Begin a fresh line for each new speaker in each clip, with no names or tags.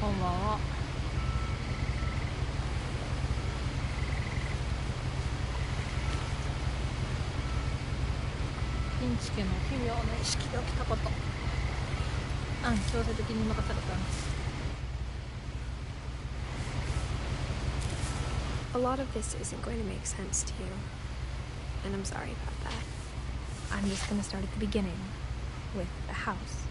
こんばんは。フィンチ家の奇妙な屋敷で起きたこと。強制的に任されたんです。
A lot of this isn't going to make sense to you, and I'm sorry about that. I'm just going to start at the beginning, with the house.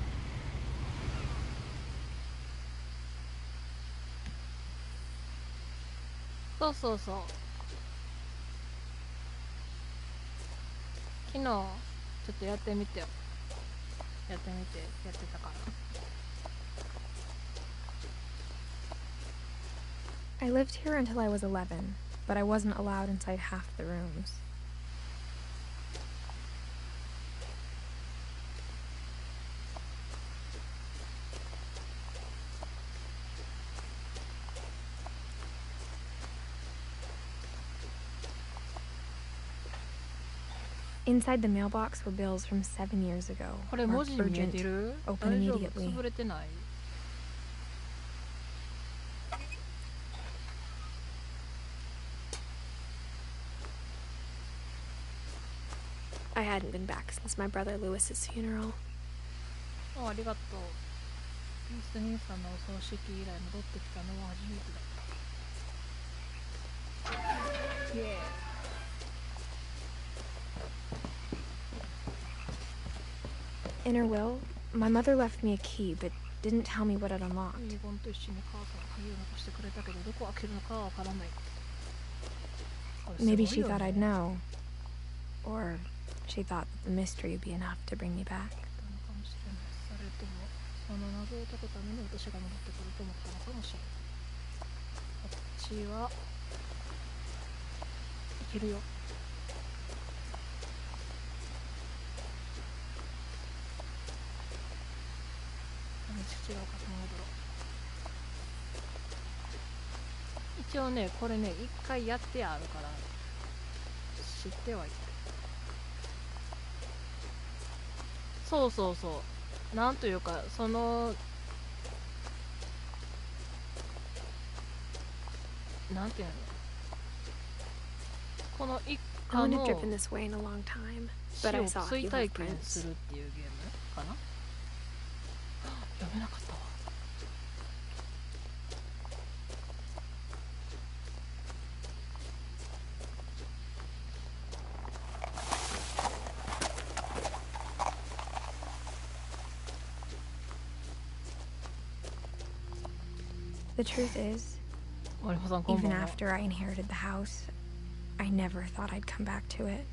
そうそうそう。昨日ちょっとやってみてよ。やってたから。
I lived here until I was 11, but I wasn't allowed inside half the rooms. Inside the mailbox were bills from 7 years ago.
これ文字見えてる？
Open
大丈夫？
immediately.
潰れてない？
I hadn't been back since my brother Lewis's funeral.
ありがとう。ピース兄さんのお葬式以来戻ってきたのは初めてだった。イエーイ。
In her will, my mother left me a key, but didn't tell me what it unlocked. Maybe she thought I'd know. Or she thought that the mystery would be enough to bring me back.
一応ね、これね、一回やってあるから知ってはいる。そうそうそう。なんというか、そのなんていうの、この一家の死を追体験するっていうゲームかな。読めなかったわ。
The truth is, even after I inherited the house, I never thought I'd come back to it.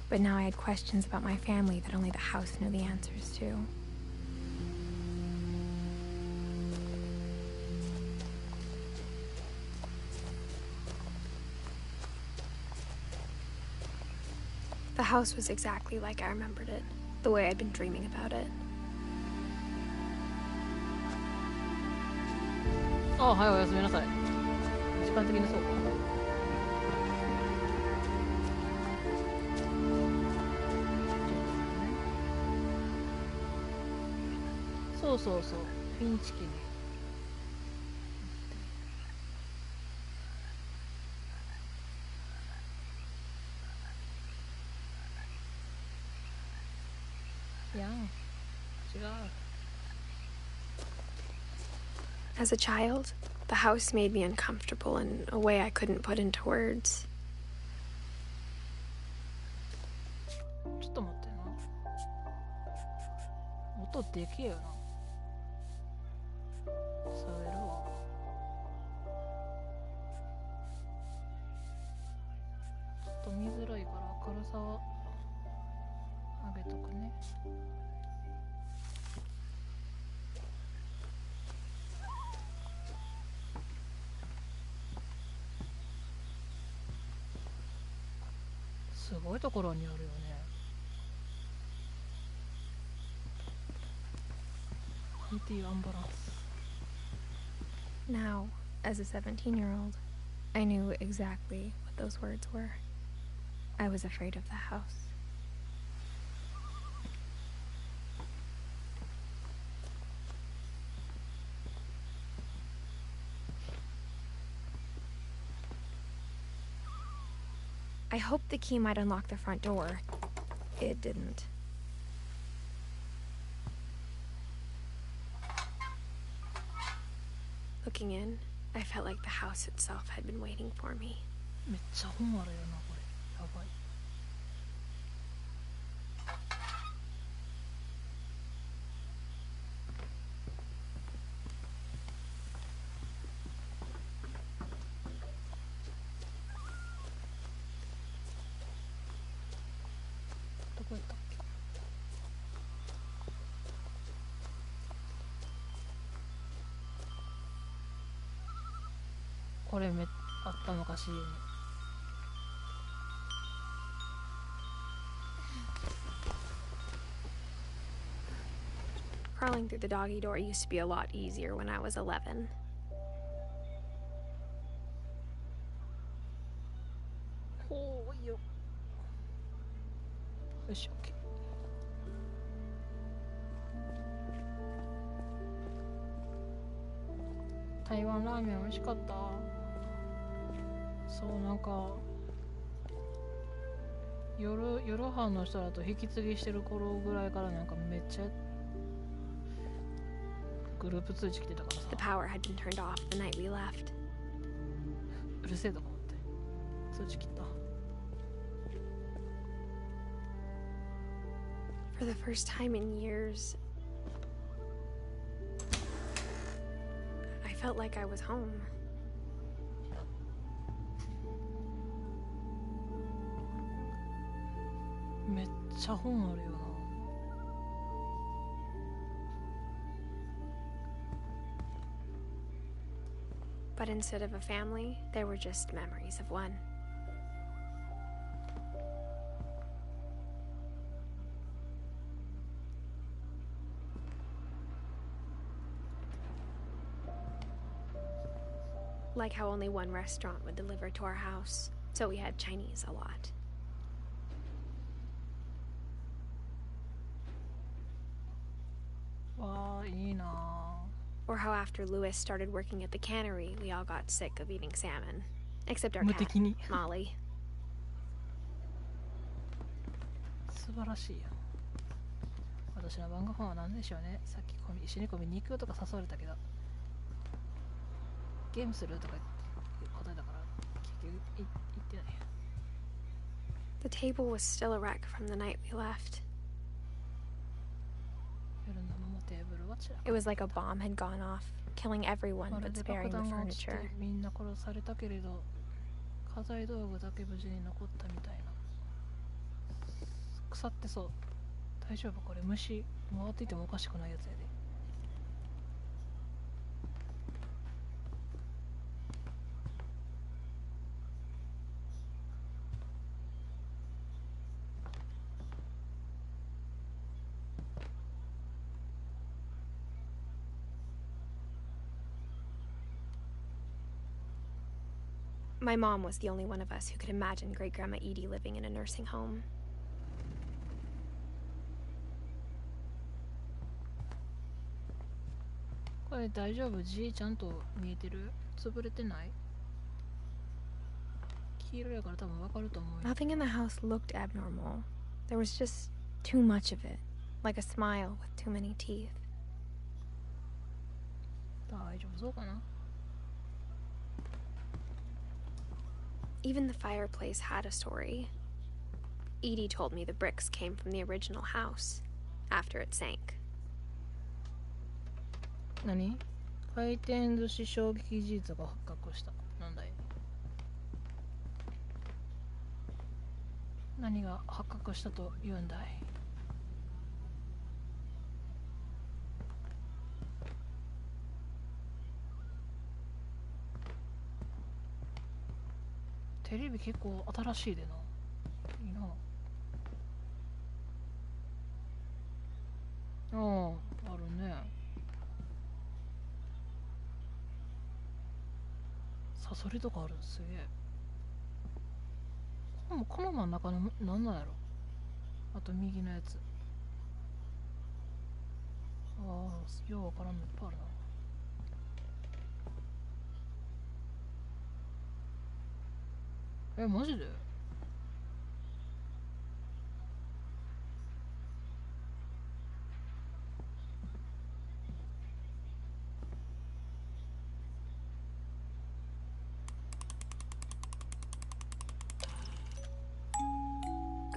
But now I had questions about my family that only the house knew the answers to. The house was exactly like I remembered it, the way I'd been dreaming about it.
あ、はい、おやすみなさい。時間的にそうか。そうそうそう、フィンチ家に。
As a child, the house made me uncomfortable in a way I couldn't put into words.
ちょっと待ってな。音でけえよな。下げるわ。ちょっと見づらいから明るさは上げとくね。すごいところにあるよね。アンティアンバランス。
Now, as a 17-year-old, I knew exactly what those words were. I was afraid of the house. I hoped the key might unlock the front door. It didn't. Looking in, I felt like the house itself had been waiting for me.
めっちゃ本あるよな、これ。やばい。どこやったっけ。これあったのかしらに。
Crawling through the doggy door used to be a lot easier when I was 11.
ほうよ。よし、OK。台湾ラーメン美味しかった。そう、なんか夜班の人だと引き継ぎしてる頃ぐらいからなんかめっちゃグループ通知来てたからさ。
The power had been turned off the night we left.
うるせえとか思って通知切った。
For the first time in years, I felt like I was home.
めっちゃ本あるよな。
But instead of a family, there were just memories of one. Like how only one restaurant would deliver to our house, so we had Chinese a lot.
わあ、いいな。
Or how after Lewis started working at the cannery, we all got sick of eating salmon. Except our cat,
無敵に
Molly.
素晴らしいよ。私の晩ご飯は何でしょうね。さっき一緒にコミに行くとか誘われたけど、ゲームするとか答えたから結局行ってない。
The table was still a wreck from the night we left.
夜のままテーブルは散らかって
It was like a bomb had gone off, killing everyone
まる
but
で
sparing
爆
the
弾が落ちて
furniture.
みんな殺されたけれど家財道具だけ無事に残ったみたいな。腐ってそう。大丈夫これ虫回っていてもおかしくないやつやで。
My mom was the only one of us who could imagine Great Grandma Edie living in a nursing home.
これ大丈夫？字ちゃんと見えてる？潰れてない？黄色やから多分わかると思うよ。
Nothing in the house looked abnormal. There was just too much of it, like a smile with too many teeth.
大丈夫そうかな？
Even the fireplace had a story. Edie told me the bricks came from the original house after it sank.
何？回転寿司衝撃事実が発覚した。なんだい？何が発覚したと言うんだい？テレビ結構新しいでな。いいな。ああ、あるね。サソリとかある。すげえ。この真ん中のなんなんやろ。あと右のやつ。ああ、ようわからんのいっぱいあるな。マジで？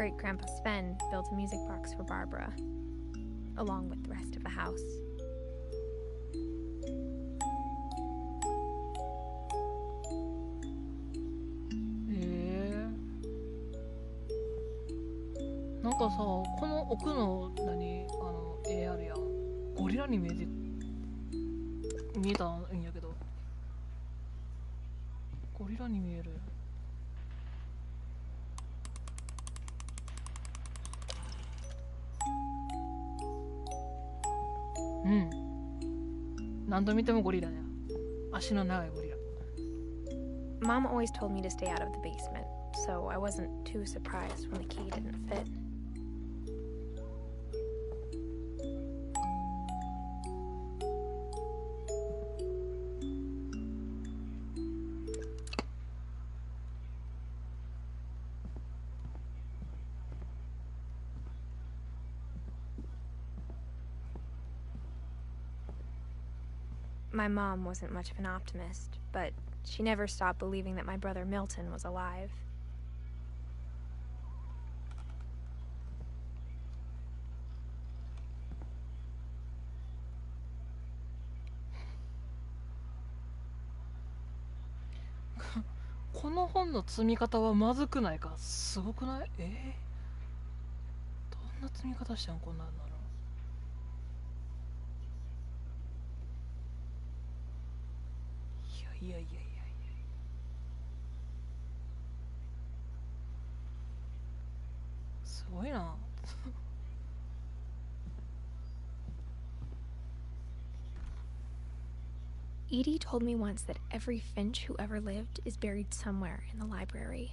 Great-Grandpa Sven built a music box for Barbara, along with the rest of the house.
Koの奥のAR やゴリラに見えたんやけど、ゴリラに見える。うん。何度見てもゴリラや。足の長いゴリラ。
Mom always told me to stay out of the basement, so I wasn't too surprised when the key didn't fit. My mom wasn't much of an optimist, but she never stopped believing that my brother Milton was alive.
This bookの積み方はまずくないか？すごくない？どんな積み方したんこんなんなの？いや。すごいな。
Edie told me once that every Finch who ever lived is buried somewhere in the library.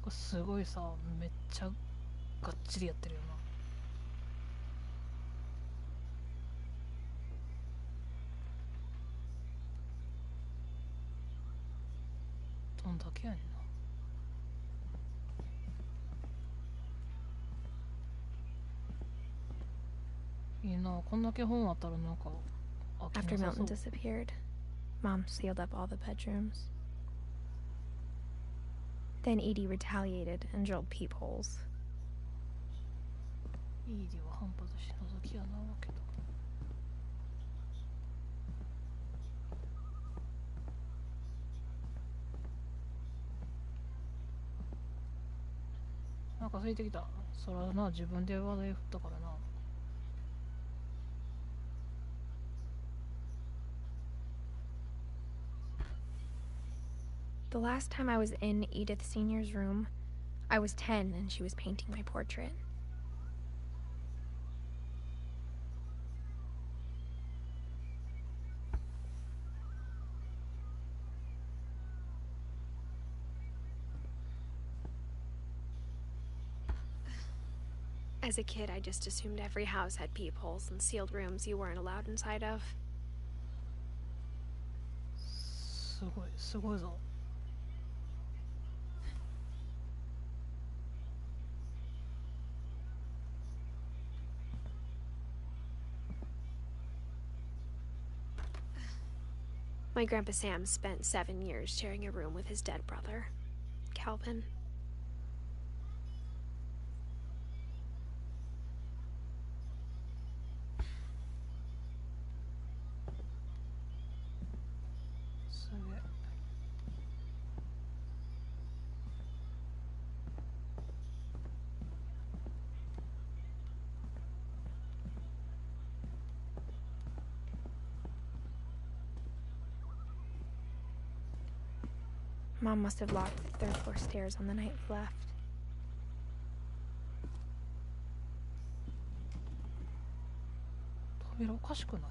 This is すごいさ、めっちゃがっちりやってるよな。どんだけやねんな。いいな、こんだけ本あったらなんか飽き
After
なさそ
Milton
う。
disappeared, Mom sealed up all the bedrooms. Then Edie retaliated and drilled peepholes.
イーディは反発し覗き穴わけど。なんか空いてきた。そらな、自分で話題振ったからな。
The last time I was in Edith Sr.'s room, I was 10 and she was painting my portrait. As a kid, I just assumed every house had peepholes and sealed rooms you weren't allowed inside of.
すごいぞ。
My Grandpa Sam spent 7 years sharing a room with his dead brother, Calvin. Mom must have locked the third floor stairs on the night we left.
扉おかしくな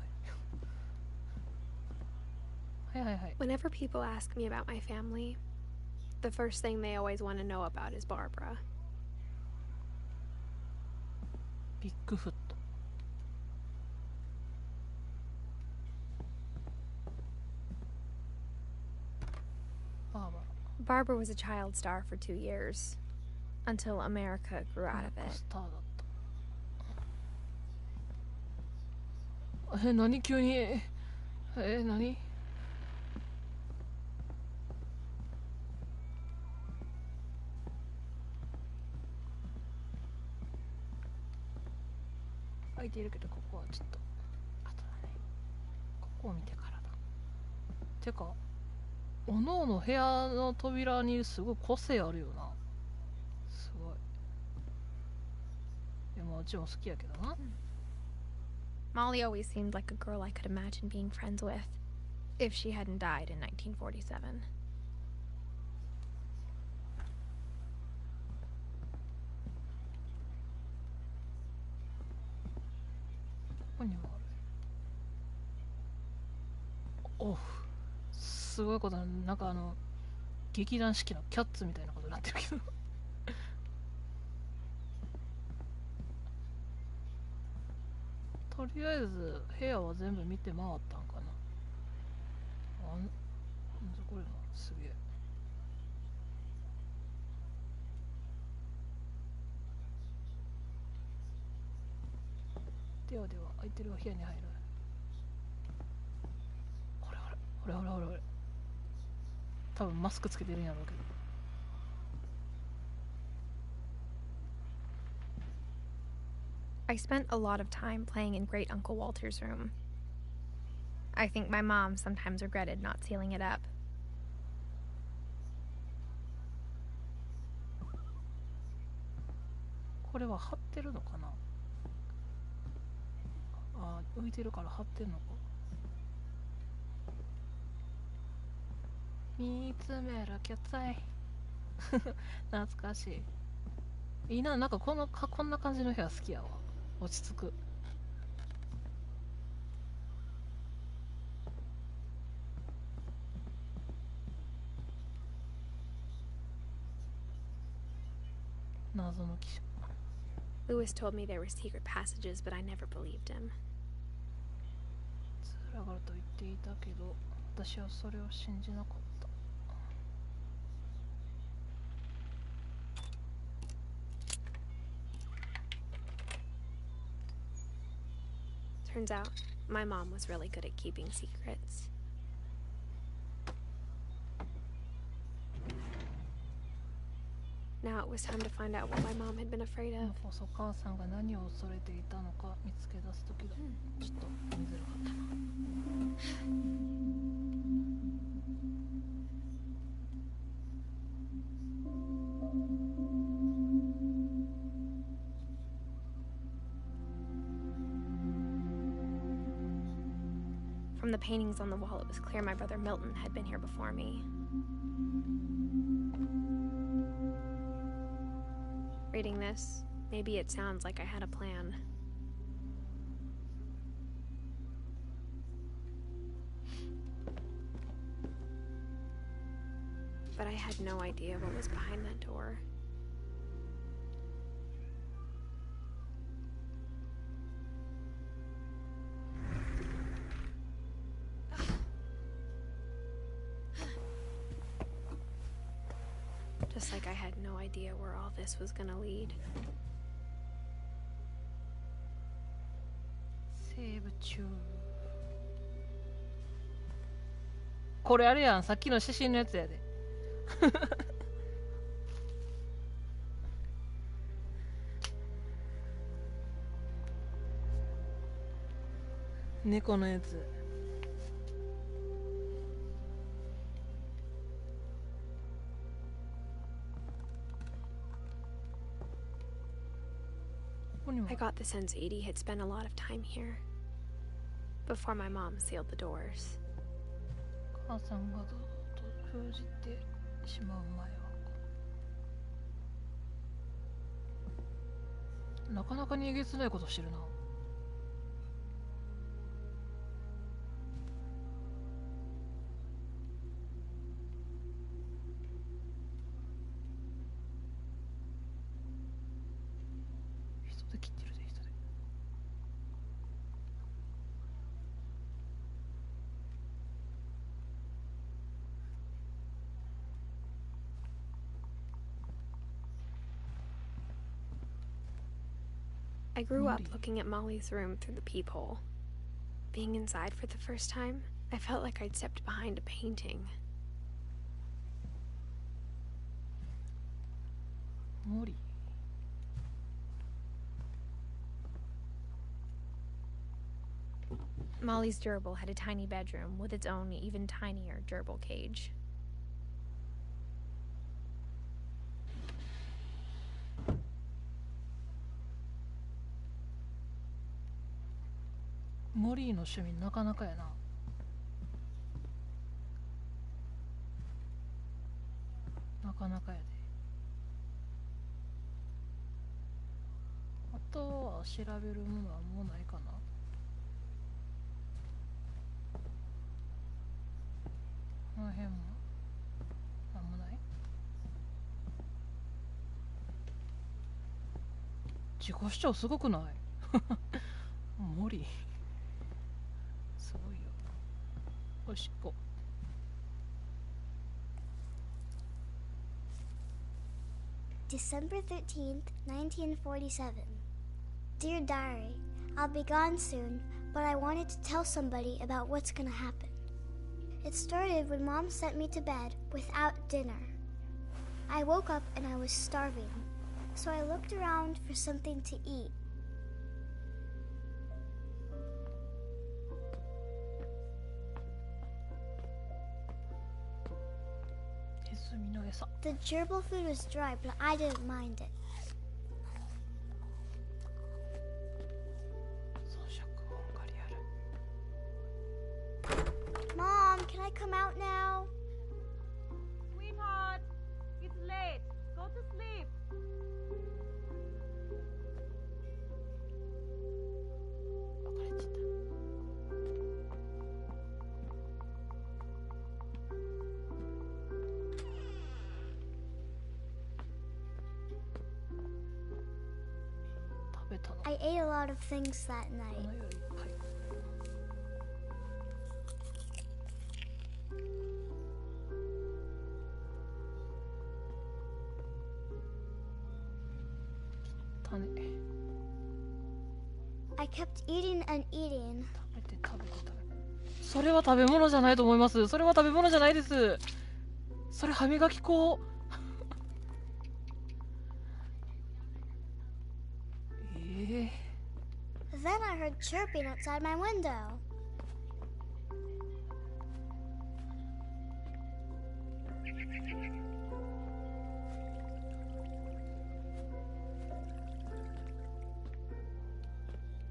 い？はい。
Whenever people ask me about my family, the first thing they always want to know about is Barbara.
ビッグフット。
Barbara was a child star for 2 years, until America grew out of it.
何急に何開いているけど、ここはちょっとあとだね。ここを見てからだ。てかおのおの部屋の扉にすごい個性あるよな。すごい。いや、まあうちも好きやけどな。
Molly always seemed like a girl I could imagine being friends with, if she hadn't died in 1947.
ここにもある。おう、すごいことなんか劇団四季のキャッツみたいなことになってるけどとりあえず部屋は全部見て回ったんかな。なんだこれな、すげえ。ではでは、空いてるお部屋に入る。ほれほれほれほれほれほれ。多分マスクつけてるんやろうけど。
I spent a lot of time playing in Great Uncle Walter's room. I think my mom sometimes regretted not sealing it up.
これは貼ってるのかな。あー、浮いてるから貼ってるのか。見つめるキャッツアイ懐かしい。いいな、なんかこんな感じの部屋好きやわ。落ち着く。謎の機種。
Lewis told me there were secret passages, but I never believed him.
つながると言っていたけど、私はそれを信じなかった。
Turns out, my mom was really good at keeping secrets. Now it was time to find out what my mom had been afraid of.
お母さんが何を恐れていたのか見つけ出す時だ。ちょっと見づらかったな。
From the paintings on the wall, it was clear my brother Milton had been here before me. Reading this, maybe it sounds like I had a plan. But I had no idea what was behind that door. Just like I had no idea where all this was gonna lead.
セーブ中。これあれやん、さっきの写真のやつやで。猫のやつ。
I got the sense Edie had spent a lot of time here before my mom sealed the doors.
母さんがどうと封じてしまう前は。なかなかにえげつないことしてるな。人で切ってるで、人で。
I grew up looking at Molly's room through the peephole. Being inside for the first time, I felt like I'd stepped behind a painting.
森。
Molly's gerbil had a tiny bedroom with its own even tinier gerbil cage.
モリーの趣味なかなかやな。なかなかやで。あとは調べるものはもうないかな。この辺もなんもない。自己主張すごくない？モリーすごいよ。おしっこ。
December 13th, 1947. Dear Diary, I'll be gone soon, but I wanted to tell somebody about what's gonna happen. It started when Mom sent me to bed without dinner. I woke up and I was starving, so I looked around for something to eat. The gerbil food was dry, but I didn't mind it. Mom, can I come out now?
Sweetheart, it's late. Go to sleep.
別れちゃった。
I ate a lot of things that night. I kept eating and eating.
それは食べ物じゃないと思います。それは食べ物じゃないです。それ歯磨き粉。
Then I heard chirping outside my window.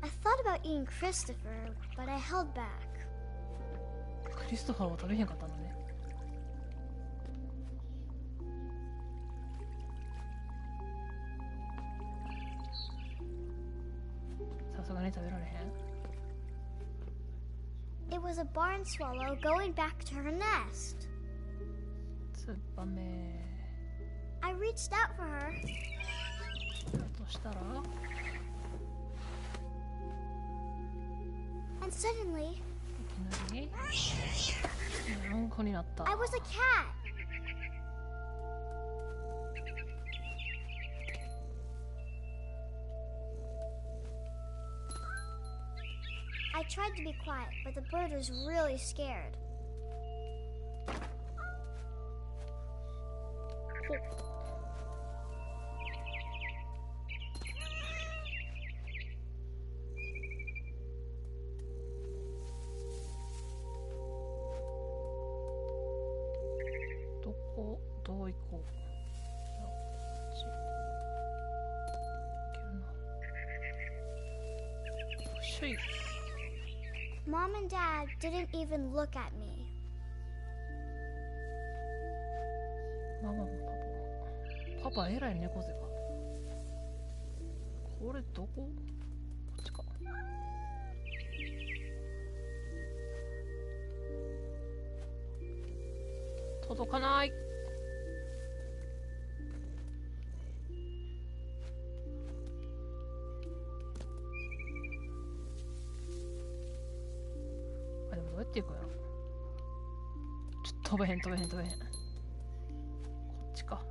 I thought about eating Christopher, but I held back.
クリストファーは食べへんかったのね。さすがに食べられへん。
It was a barn swallow going back to her nest.
ツバメ。
I reached out for her.
としたら
And suddenly
いきなりうんこになった。
I was a cat. I tried to be quiet, but the bird was really scared. Mom and Dad didn't even look at me.
ママもパパえらい猫背か。これどこ？こっちか。届かない。あ、でもどうやって行くんやろ。ちょっと飛べへん。こっちか。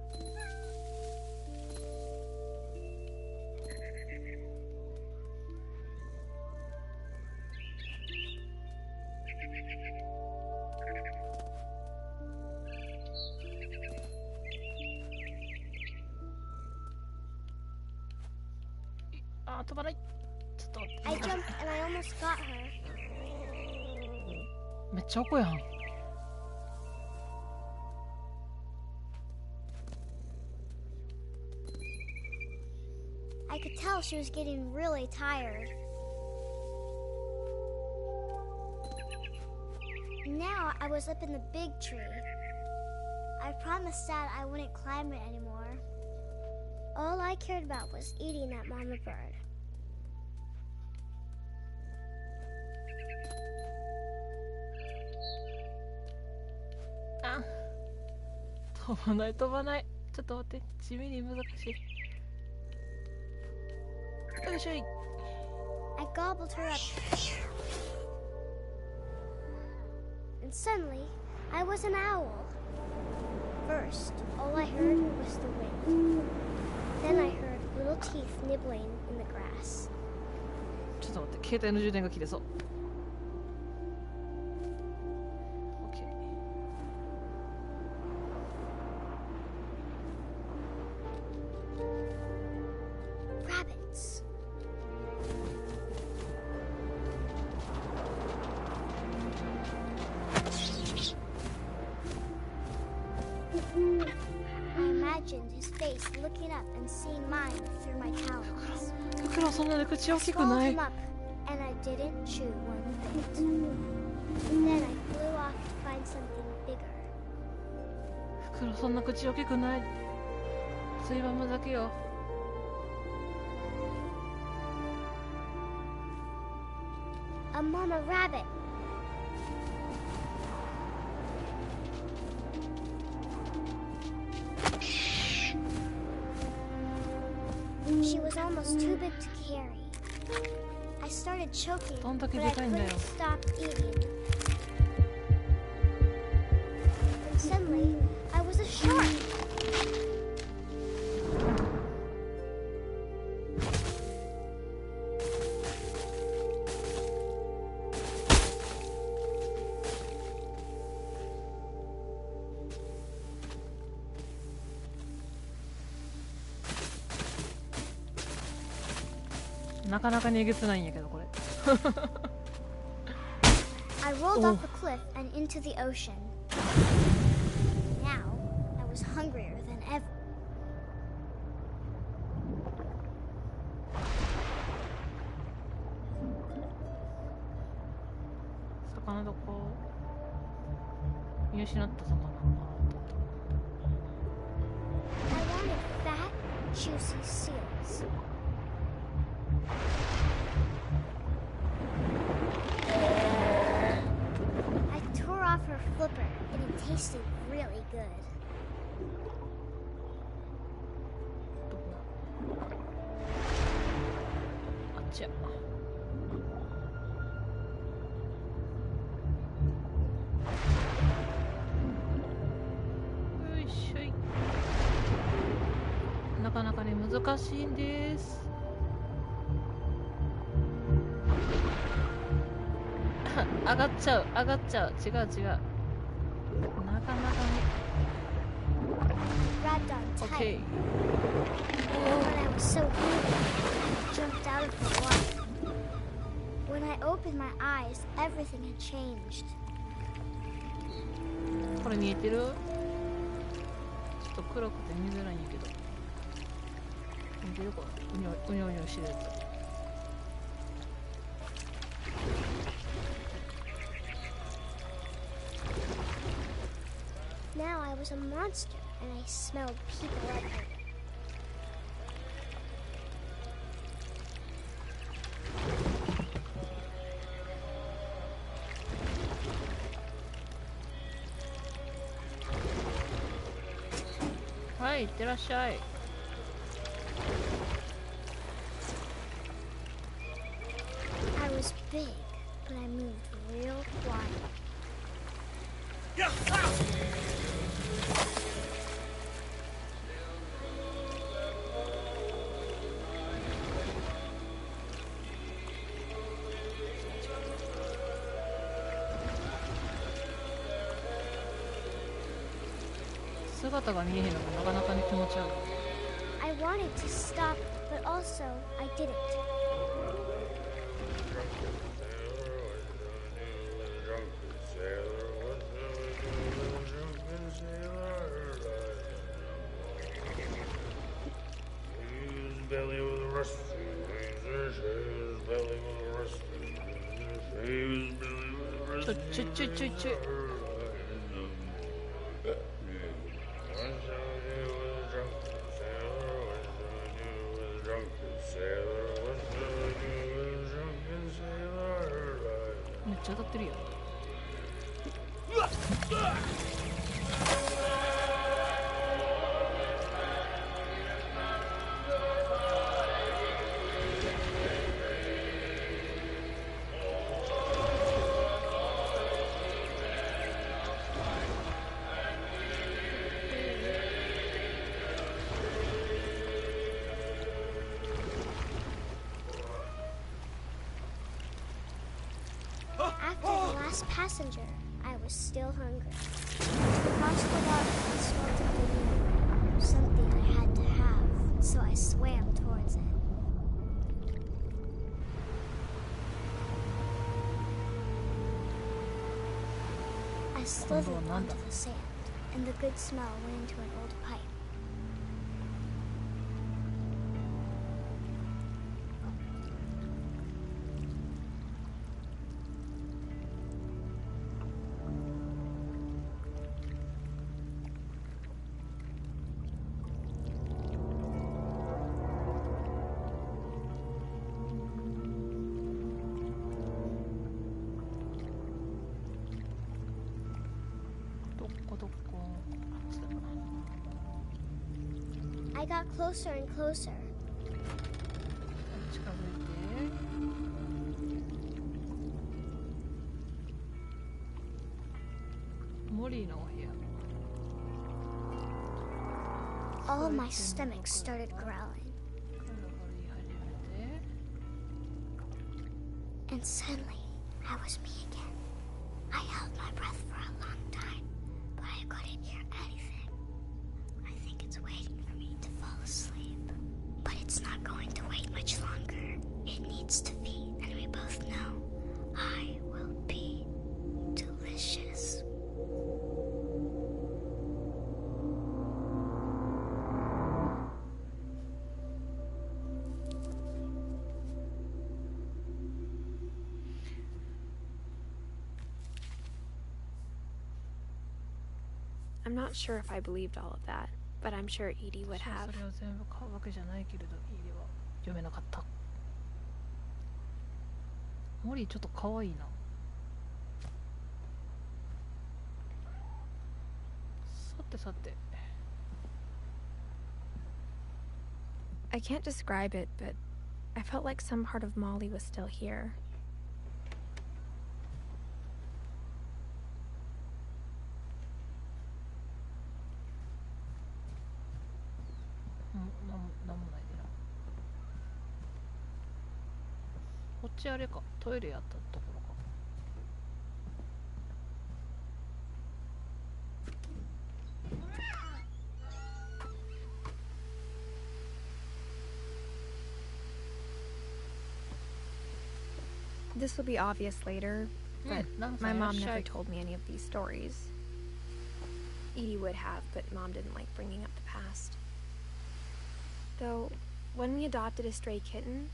あー飛ばない。ちょっと
I jumped and I almost got her.
めっちゃおこやん。
I could tell she was getting really tired. Now I was up in the big tree. I promised Dad I wouldn't climb it anymore. All I cared about was eating that mama bird.
あ、飛ばない飛ばない。ちょっと待って、地味に難しい。よいしょい。
I gobbled her up. And suddenly, I was an owl. First, all I heard was the wind. Then I heard little teeth nibbling in the grass.
ちょっと待って、携帯の充電が切れそう。
Rabbits. I imagined his face looking up and seeing mine through my talons.
フクロウそんなに口大きく
Swallowed
ない。
him up, and I didn't chew one bit. Then I flew off to find something bigger.
フクロウそんな口大きくない。ついばむだけよ。
A mama rabbit. She was almost too big to carry. I started choking,
どんだけ
but
で
I
かいんだよ。
couldn't stop eating. And suddenly, I was a shark.
I なかなかにえげつないんやけどこれ。
I rolled off the cliff and into the ocean. Now, I was hungrier than ever.
魚どこ？見失った魚。
I wanted fat, juicy seals. I tore off her flipper, and it tasted really good.
どこだ？あっちや。よいしょい。なかなかね難しいんです。上がっちゃう上がっちゃう、違う違う、なかなかね。
Grabbed on tight.
OK。
When I was so hungry, I jumped out of the water. When I opened my eyes, everything had changed.
これ見えてる？ちょっと黒くて見づらいんやけど。見てる？これうにょうにょしてるやつ。
Now I was a monster, and I smelled people everywhere.
Hi, いってらっしゃい。
I was big, but I moved real quiet.
姿が見えへんのがなかなかに気持ち悪い。
I wanted to stop, but also I didn't. After the last passenger, I was still hungry. Across the water, I spotted the moon, something I had to have, so I swam towards it. I slithered onto the sand, and the good smell went into an old pipe. I got closer and closer.
近づいて。モリーのお部屋。
All my stomach started growling. And suddenly, I was me again. I held my breath for a long time, but I couldn't hear anything. I think it's waiting for me to fall asleep. But it's not going to wait much longer. It needs to feed, and we both know I will be delicious.
I'm not sure if I believed all of that, but I'm sure Edie would have.
それを全部買うわけじゃないけれど、イーデは読めなかった。モリーちょっと可愛いな。さてさて。
I can't describe it, but I felt like some part of Molly was still here.
こっちあれか、トイレやったところか。
This will be obvious later, but my mom never told me any of these stories. Edie would have, but Mom didn't like bringing up the past. Though, when we adopted a stray kitten,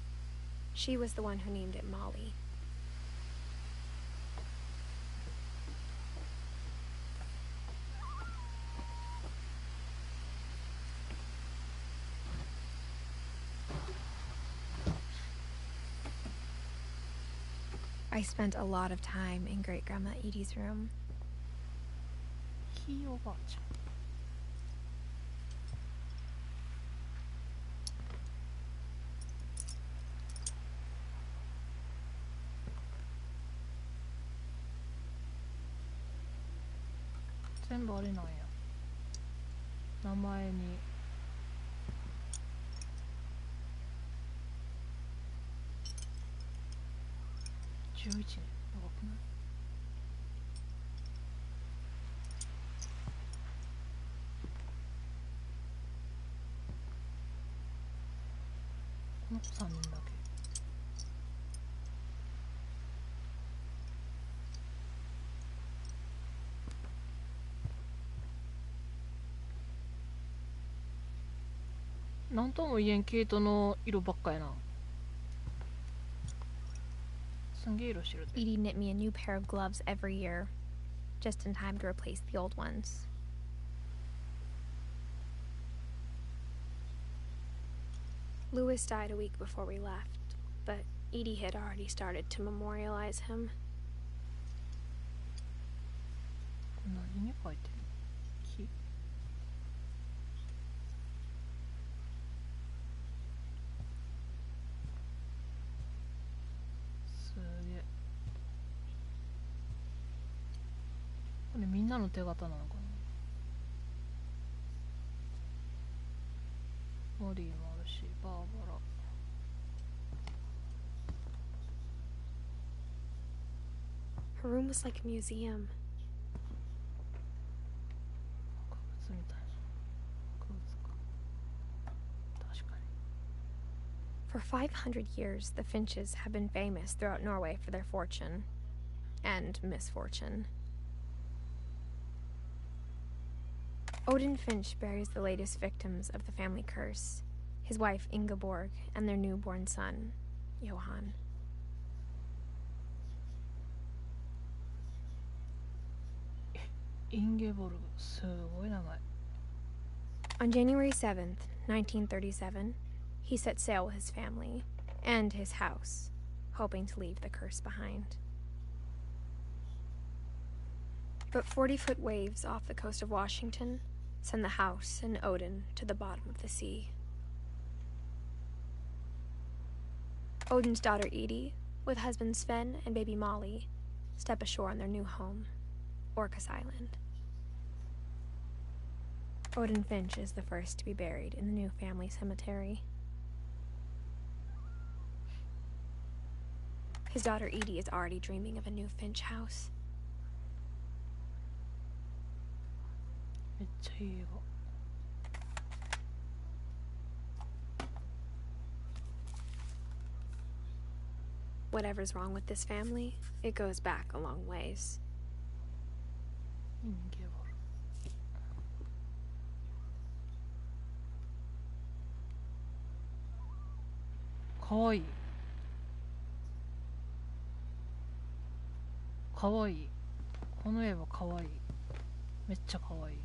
she was the one who named it Molly. I spent a lot of time in Great-Grandma Edie's room.
ひいおばあちゃん。全部あれなんや。名前に。11年。長くない？この子3人だけ。なんとも言えん毛糸の色ばっかやな。すんげえ色してるで。
Edie knit me a new pair of gloves every year, just in time to replace the old ones.
Louis died a week before we left, but Edie had already started to memorialize him.
何に書いてる？木？すげえ。これみんなの手形なのかな。モリーもあるし、バーバラ。
Her room was like a museum.
博物みたいな。博物館。確かに。
For 500 years, the Finches have been famous throughout Norway for their fortune and misfortune. Odin Finch buries the latest victims of the family curse, his wife Ingeborg and their newborn son, Johan.
Ingeborg, すごい名前。
On January 7th, 1937, he set sail with his family and his house, hoping to leave the curse behind. But 40-foot waves off the coast of Washington send the house and Odin to the bottom of the sea. Odin's daughter Edie, with husband Sven and baby Molly, step ashore on their new home, Orcas Island. Odin Finch is the first to be buried in the new family cemetery. His daughter Edie is already dreaming of a new Finch house.
めっちゃいい映画。
Whatever's wrong with this family, it goes back a long ways.
インゲボル。かわいい。かわいい。この絵はかわいい。めっちゃかわいい。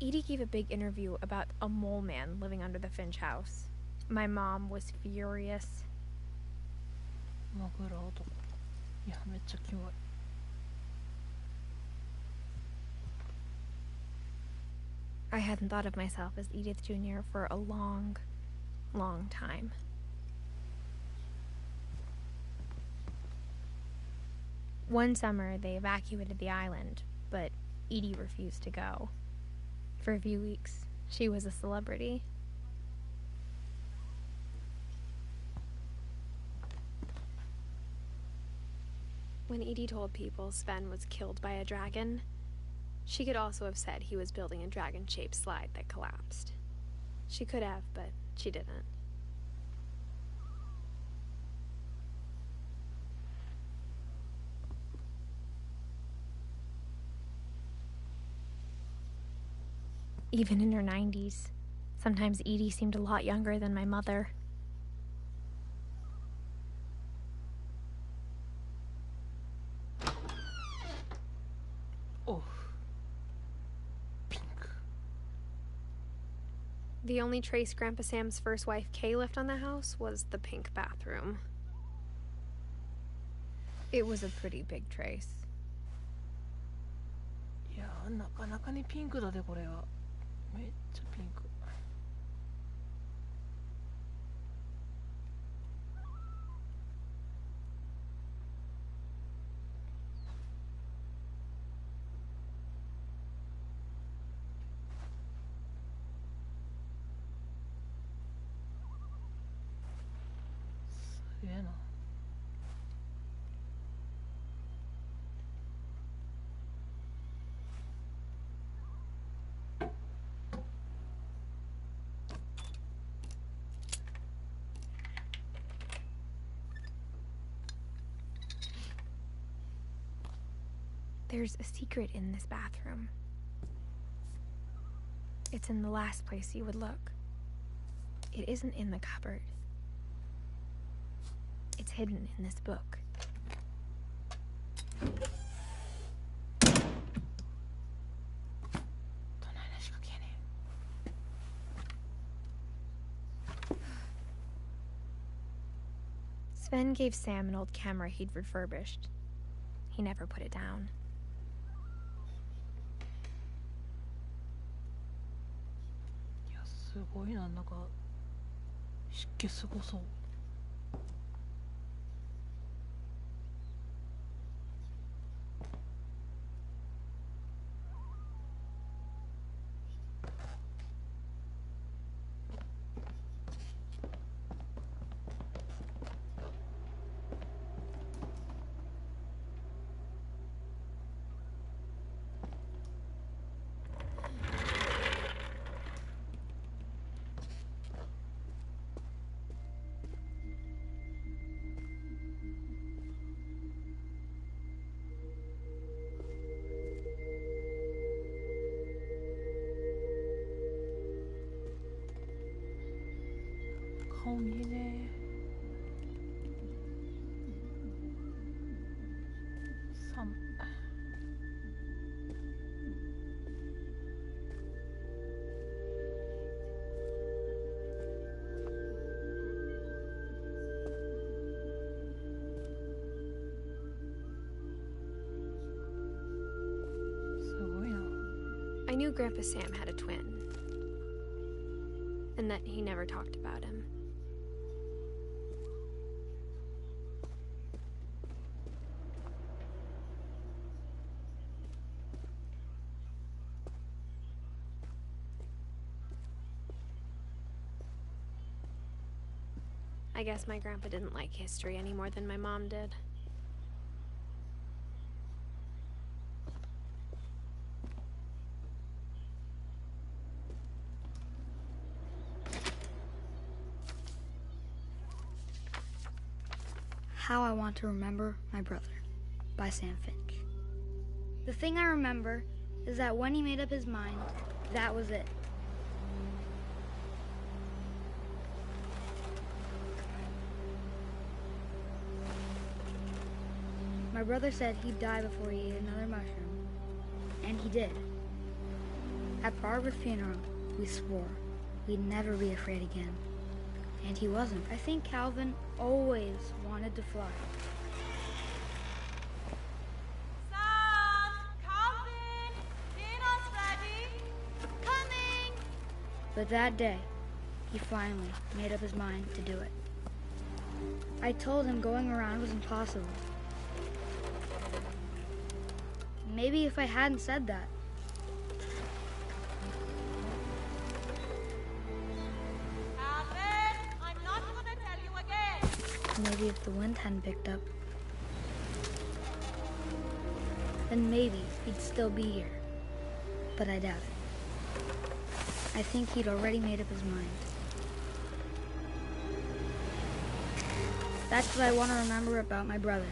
Edie gave a big interview about a mole man living under the Finch house. My mom was furious.
マグラ男。いや、めっちゃキモい。
I hadn't thought of myself as Edith Jr. for a long, long time. One summer, they evacuated the island, but Edie refused to go. For a few weeks, she was a celebrity.
When Edie told people Sven was killed by a dragon, she could also have said he was building a dragon-shaped slide that collapsed. She could have, but she didn't.
Even in her 90s, sometimes Edie seemed a lot younger than my mother.
Oh. Pink.
The only trace Grandpa Sam's first wife Kay left on the house was the pink bathroom.
It was a pretty big trace.
いやー、なかなかにピンクだで、これは。めっちゃピンク。すげえな。
There's a secret in this bathroom. It's in the last place you would look. It isn't in the cupboard. It's hidden in this book.
どないな仕掛けやねん。
Sven gave Sam an old camera he'd refurbished. He never put it down.
いや、すごいな、なんか湿気すごそう。顔見えねえ。3。すごいな。
I knew Grandpa Sam had a twin, and that he never talked about him. I guess my grandpa didn't like history any more than my mom did.
How I Want to Remember My Brother by Sam Finch. The thing I remember is that when he made up his mind, that was it. My brother said he'd die before he ate another mushroom, and he did. At Barbara's funeral, we swore we'd never be afraid again, and he wasn't. I think Calvin always wanted to fly.
Sam! Calvin! Dinner's ready! Coming!
But that day, he finally made up his mind to do it. I told him going around was impossible. Maybe if I hadn't said that.
Calvin! I'm not gonna tell you again!
Maybe if the wind hadn't picked up, then maybe he'd still be here. But I doubt it. I think he'd already made up his mind. That's what I want to remember about my brother.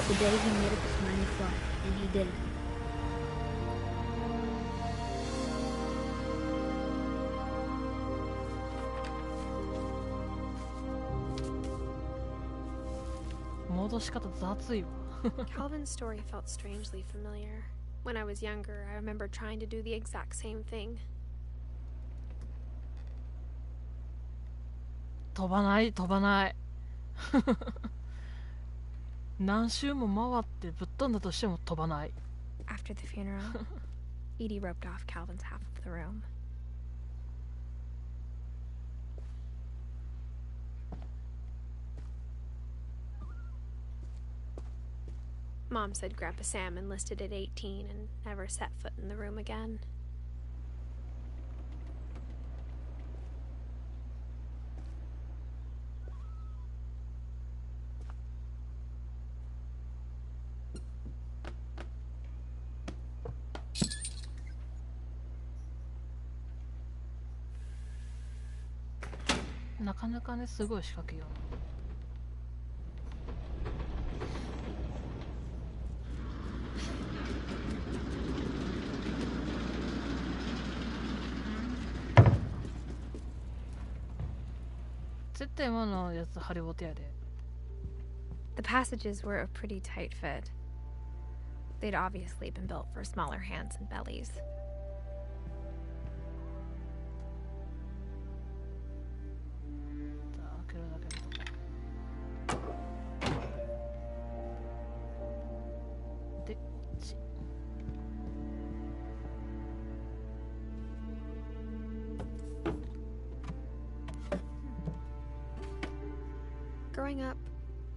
The day he made up his mind to fly, and he did it.
Calvin's story felt strangely familiar. When I was younger, I remember trying to do the exact same thing.
飛ばない飛ばない何周も回ってぶっ飛んだとしても飛ばない。
After the funeral, Edie roped off Calvin's half of the room.
Mom said Grandpa Sam enlisted at 18 and never set foot in the room again.
Naかなかね、すごい仕掛けよう。絶対今のやつハリボテやで。
The passages were a pretty tight fit. They'd obviously been built for smaller hands and bellies.
Growing up,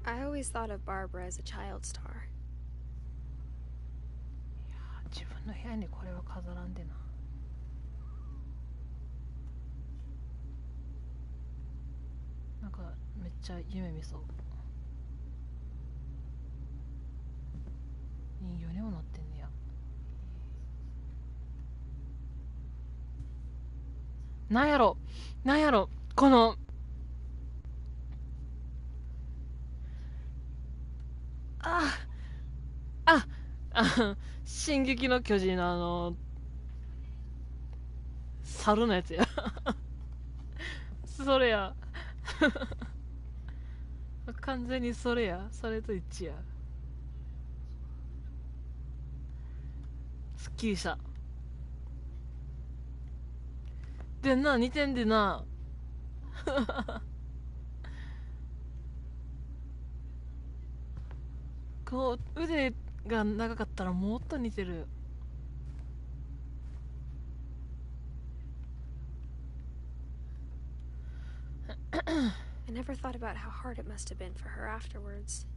I always thought of Barbara as a child star.
いやー、自分の部屋にこれは飾らんでな。なんかめっちゃ夢見そう。人形にもなってんねや。なんやろ、なんやろ、この進撃の巨人の猿のやつやそれや完全にそれや、それと一致や。すっきりしたでんな、似てんでなこう腕が長かったらもっと似てる。
I never thought about how hard it must have been for her afterwards.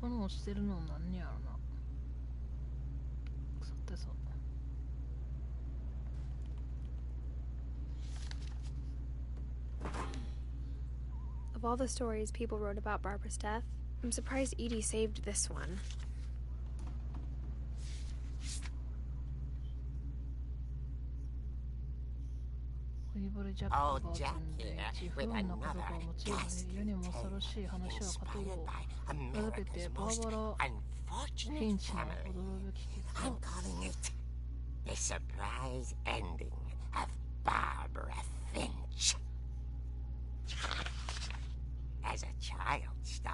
この落ちてるの何やろな。腐ってそう。
Of all the stories people wrote about Barbara's death, I'm surprised Edie saved this one.
Oh, Jack here, with another ghastly tale inspired by America's most unfortunate family. I'm calling it The Surprise Ending of Barbara Finch. As a child star,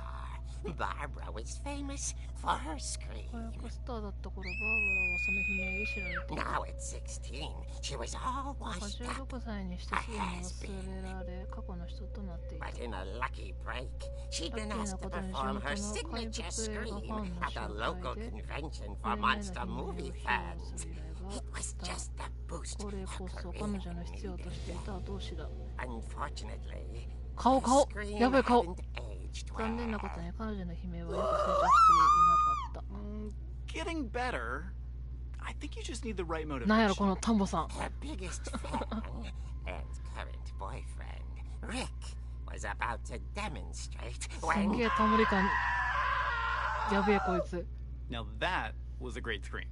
Barbara was famous for her screams. Now at 16, she was all washed up, a has-been. But in a lucky break, she'd been asked to perform her signature scream at a local convention for monster movie fans. It was just the boost her career needed. Unfortunately,
顔やばい顔。残念なことに彼女の悲鳴はよく成長していなかった。
Getting better. I think you just need the right motivation.
なんやろこの田んぼさん。
Her biggest fan and current boyfriend, Rick, was about to demonstrate
すんげえタモリ感。やべえこいつ。
Now that was a great scream.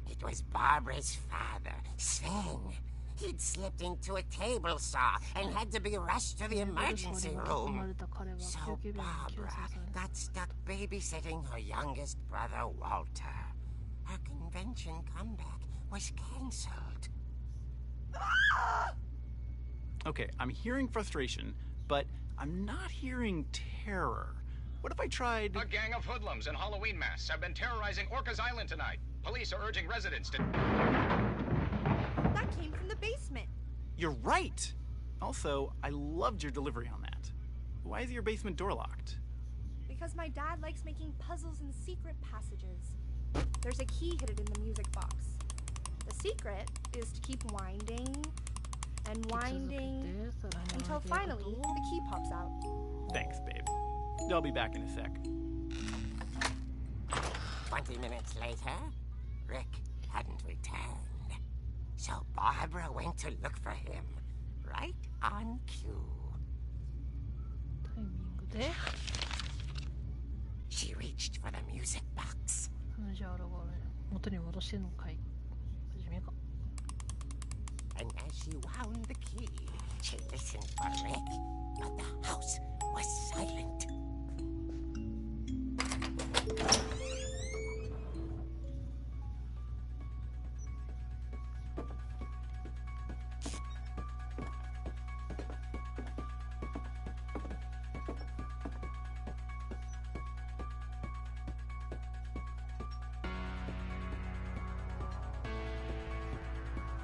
It was Barbara's father, Sven. He'd slipped into a table saw and had to be rushed to the emergency room. So Barbara got stuck babysitting her youngest brother, Walter. Her convention comeback was cancelled.
Okay, I'm hearing frustration, but I'm not hearing terror. What if I tried...
A gang of hoodlums in Halloween masks have been terrorizing Orcas Island tonight. Police are urging residents to...
That came from the basement.
You're right! Also, I loved your delivery on that. Why is your basement door locked?
Because my dad likes making puzzles and secret passages. There's a key hidden in the music box. The secret is to keep winding and winding until finally the key pops out.
Thanks, babe. I'll be back in a sec.
20 minutes later, Rick hadn't returned. So Barbara went to look for him, right on cue. She reached for the music box. And as she wound the key, she listened for Rick, but the house was silent.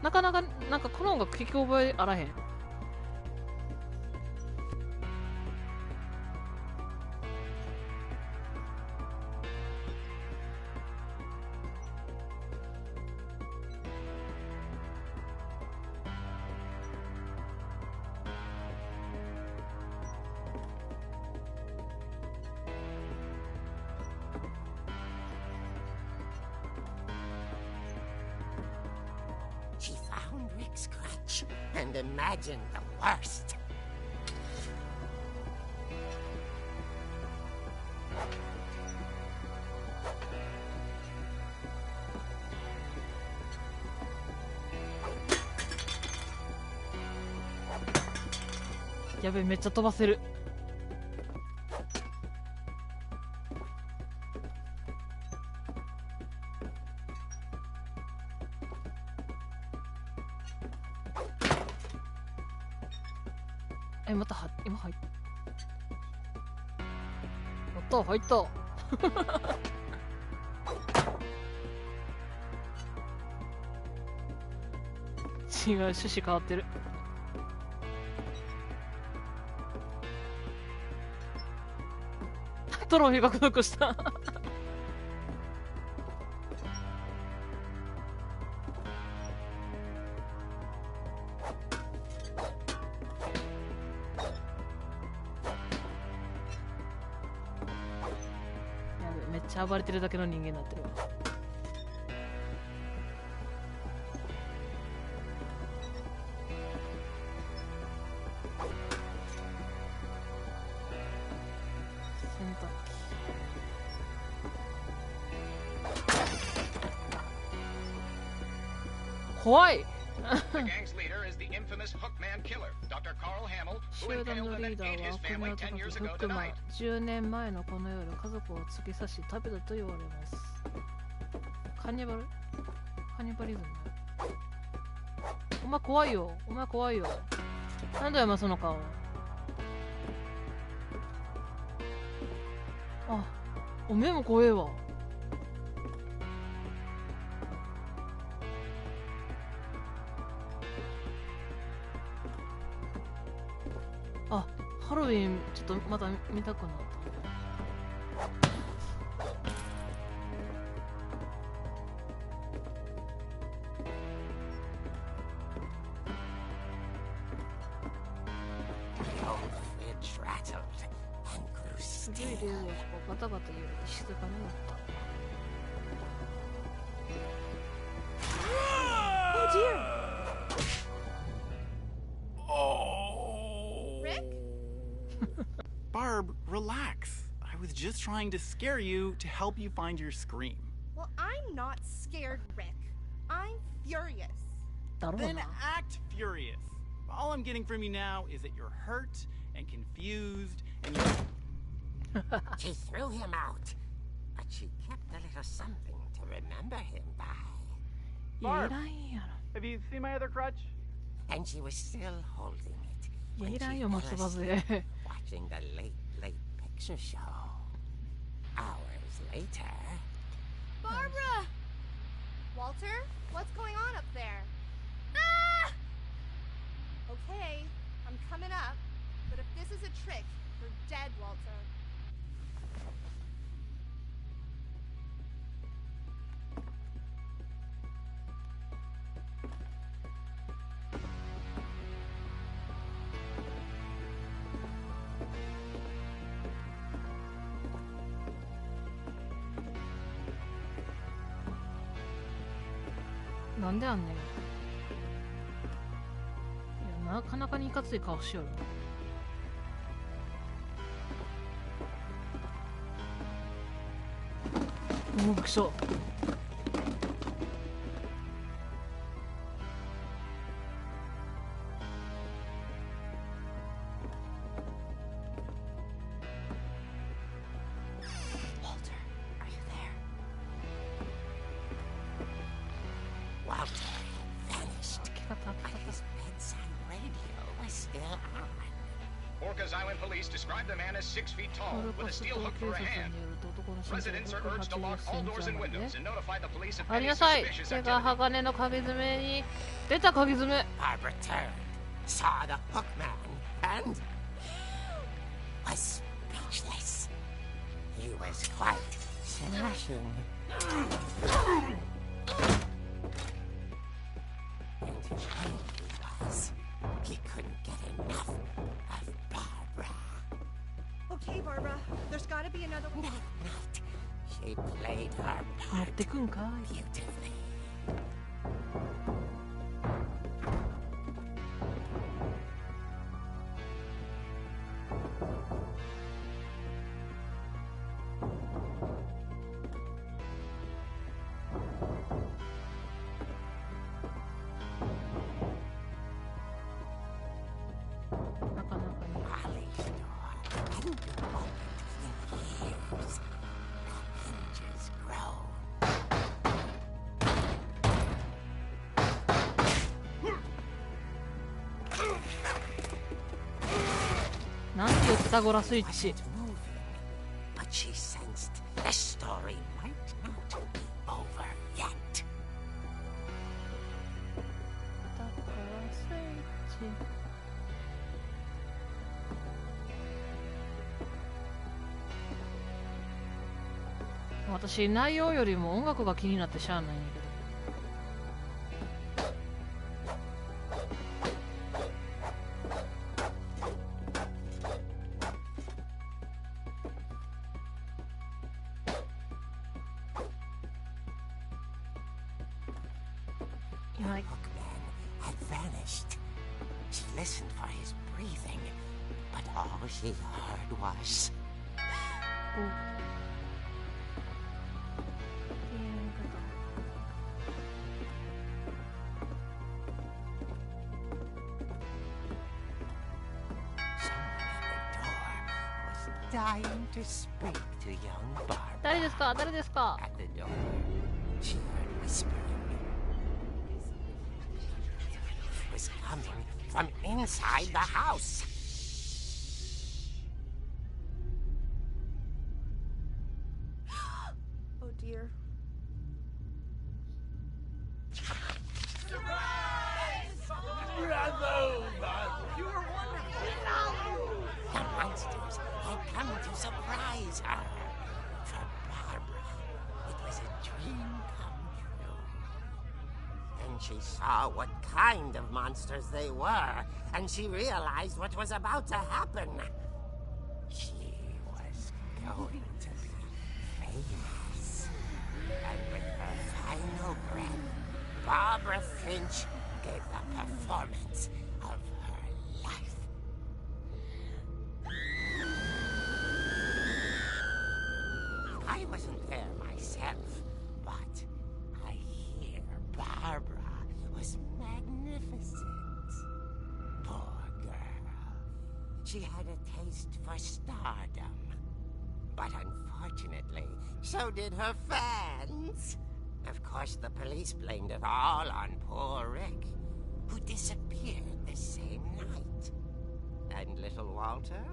なかなか、なんかこの音楽聞き覚えあらへん。
She found Rick's crutch and imagined the worst.
Yeah, めっちゃ飛ばせる。また今入った。入った。違う、趣旨変わってる。トロフィー獲得した。めっちゃ暴れてるだけの人間になってるわ。怖い。
The gang's leader is the infamous Hookman killer, Dr. Carl Hamill, who
集団
impaled
の
and
リー
then
ダ
ate
ー
his
は国
family
の
10
高
years
く
ago
フックマン
tonight.
10年前のこの夜家族を突き刺し食べたと言われます。カニバルカニバリズム。お前怖いよ。お前怖いよ。なんだよお前その顔。あ、おめえも怖えわ。あ、ハロウィンちょっとまた見たくなった。古い竜がガタガタ揺れて静かになった。
Oh dear! Rick?
Barb, relax. I was just trying to scare you to help you find your scream.
Well, I'm not scared, Rick. I'm furious.
Then act furious. All I'm getting from you now is that you're hurt and confused and you're...
She threw him out, but she kept a little something to remember him by.
Barb, have you seen my other crutch?
And she was still holding it when she
いらんよ
fell
松葉
asleep
杖。
watching the late picture show. Hours later...
Barbara! Walter, what's going on up there? Ah! Okay, I'm coming up, but if this is a trick, you're dead, Walter.
なんであんねん。いや、なかなかにいかつい顔しよる。おお、びっくりした。
Orcas Island police describe the man as 6 feet tall with a steel hook for a hand. Residents are urged to lock all doors and windows and notify the police of
あり
any
なさい。
suspicious
手が
activity.
鋼の鍵爪に出た鍵爪。
Barbara turned, saw the hook man, and was speechless. He was quite smashing. And he was. He couldn't get enough of Barbara.
Okay, Barbara. There's got to be another one.
Not. She played her
持っ
part
てくんかい。
beautifully.
なかなかに。
Ollie's door hadn't been opened in years. The hinges groaned.
なんていうピタゴラスイッチ。
Wasn't moving, but she sensed the story might not be over yet.
ピタゴラスイッチ。私、内容よりも音楽が気になってしゃあないんやけど。
The hookman had vanished. She listened for his breathing, but all she heard was
お
dying to speak to young Barbara.
誰ですか？誰ですか？
At the door, she heard whispering. It was coming from inside the house.
Oh dear.
The monsters had come to surprise her. For Barbara, it was a dream come true. Then she saw what kind of monsters they were, and she realized what was about to happen. She was going to be famous. And with her final breath, Barbara Finch gave the performance of her life. I wasn't there myself, but I hear Barbara was magnificent. Poor girl. She had a taste for stardom. But unfortunately, so did her fans. Of course, the police blamed it all on poor Rick, who disappeared the same night. And little Walter?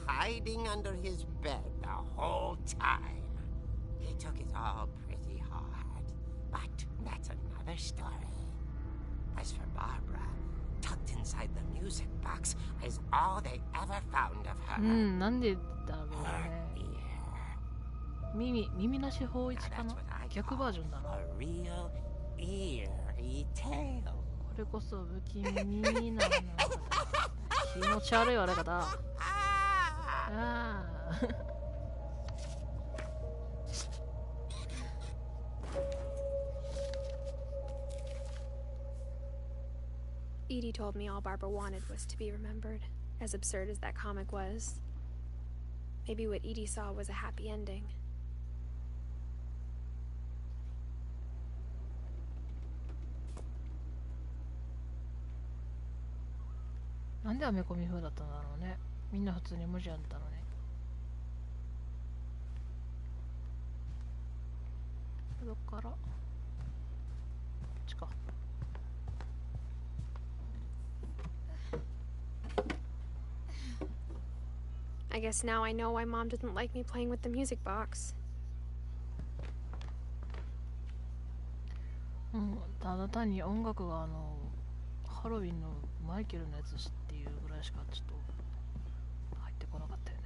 Hiding under his bed the whole time. He took it all pretty hard, but that's another story. As for Barbara, tucked inside the music box is all they ever found of her.
なんでだろう
Her
ね。
ear.
耳なし法一
Now
か
that's
な
what I
逆
call
バージョンだな。
a real eerie tale.
これこそ不気味になるな。気持ち悪い笑い方。ああ。
Edie told me all Barbara wanted was to be remembered, as absurd as that comic was. Maybe what Edie saw was a happy ending.
なんでアメコミ風だったんだろうね。みんな普通に文字やったのね。どっから？こっちか。
I guess now I know why Mom didn't like me playing with the music box.
ただ単に音楽がハロウィンのマイケルのやつっていうぐらいしかちょっと入ってこなかったよね。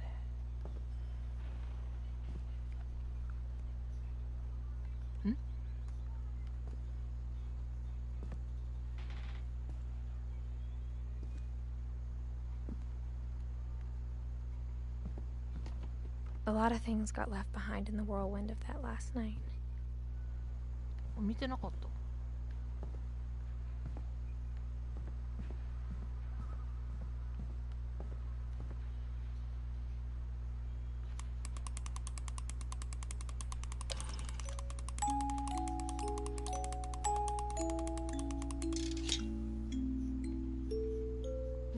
A lot of things got left behind in the whirlwind of that last night.
見てなかった。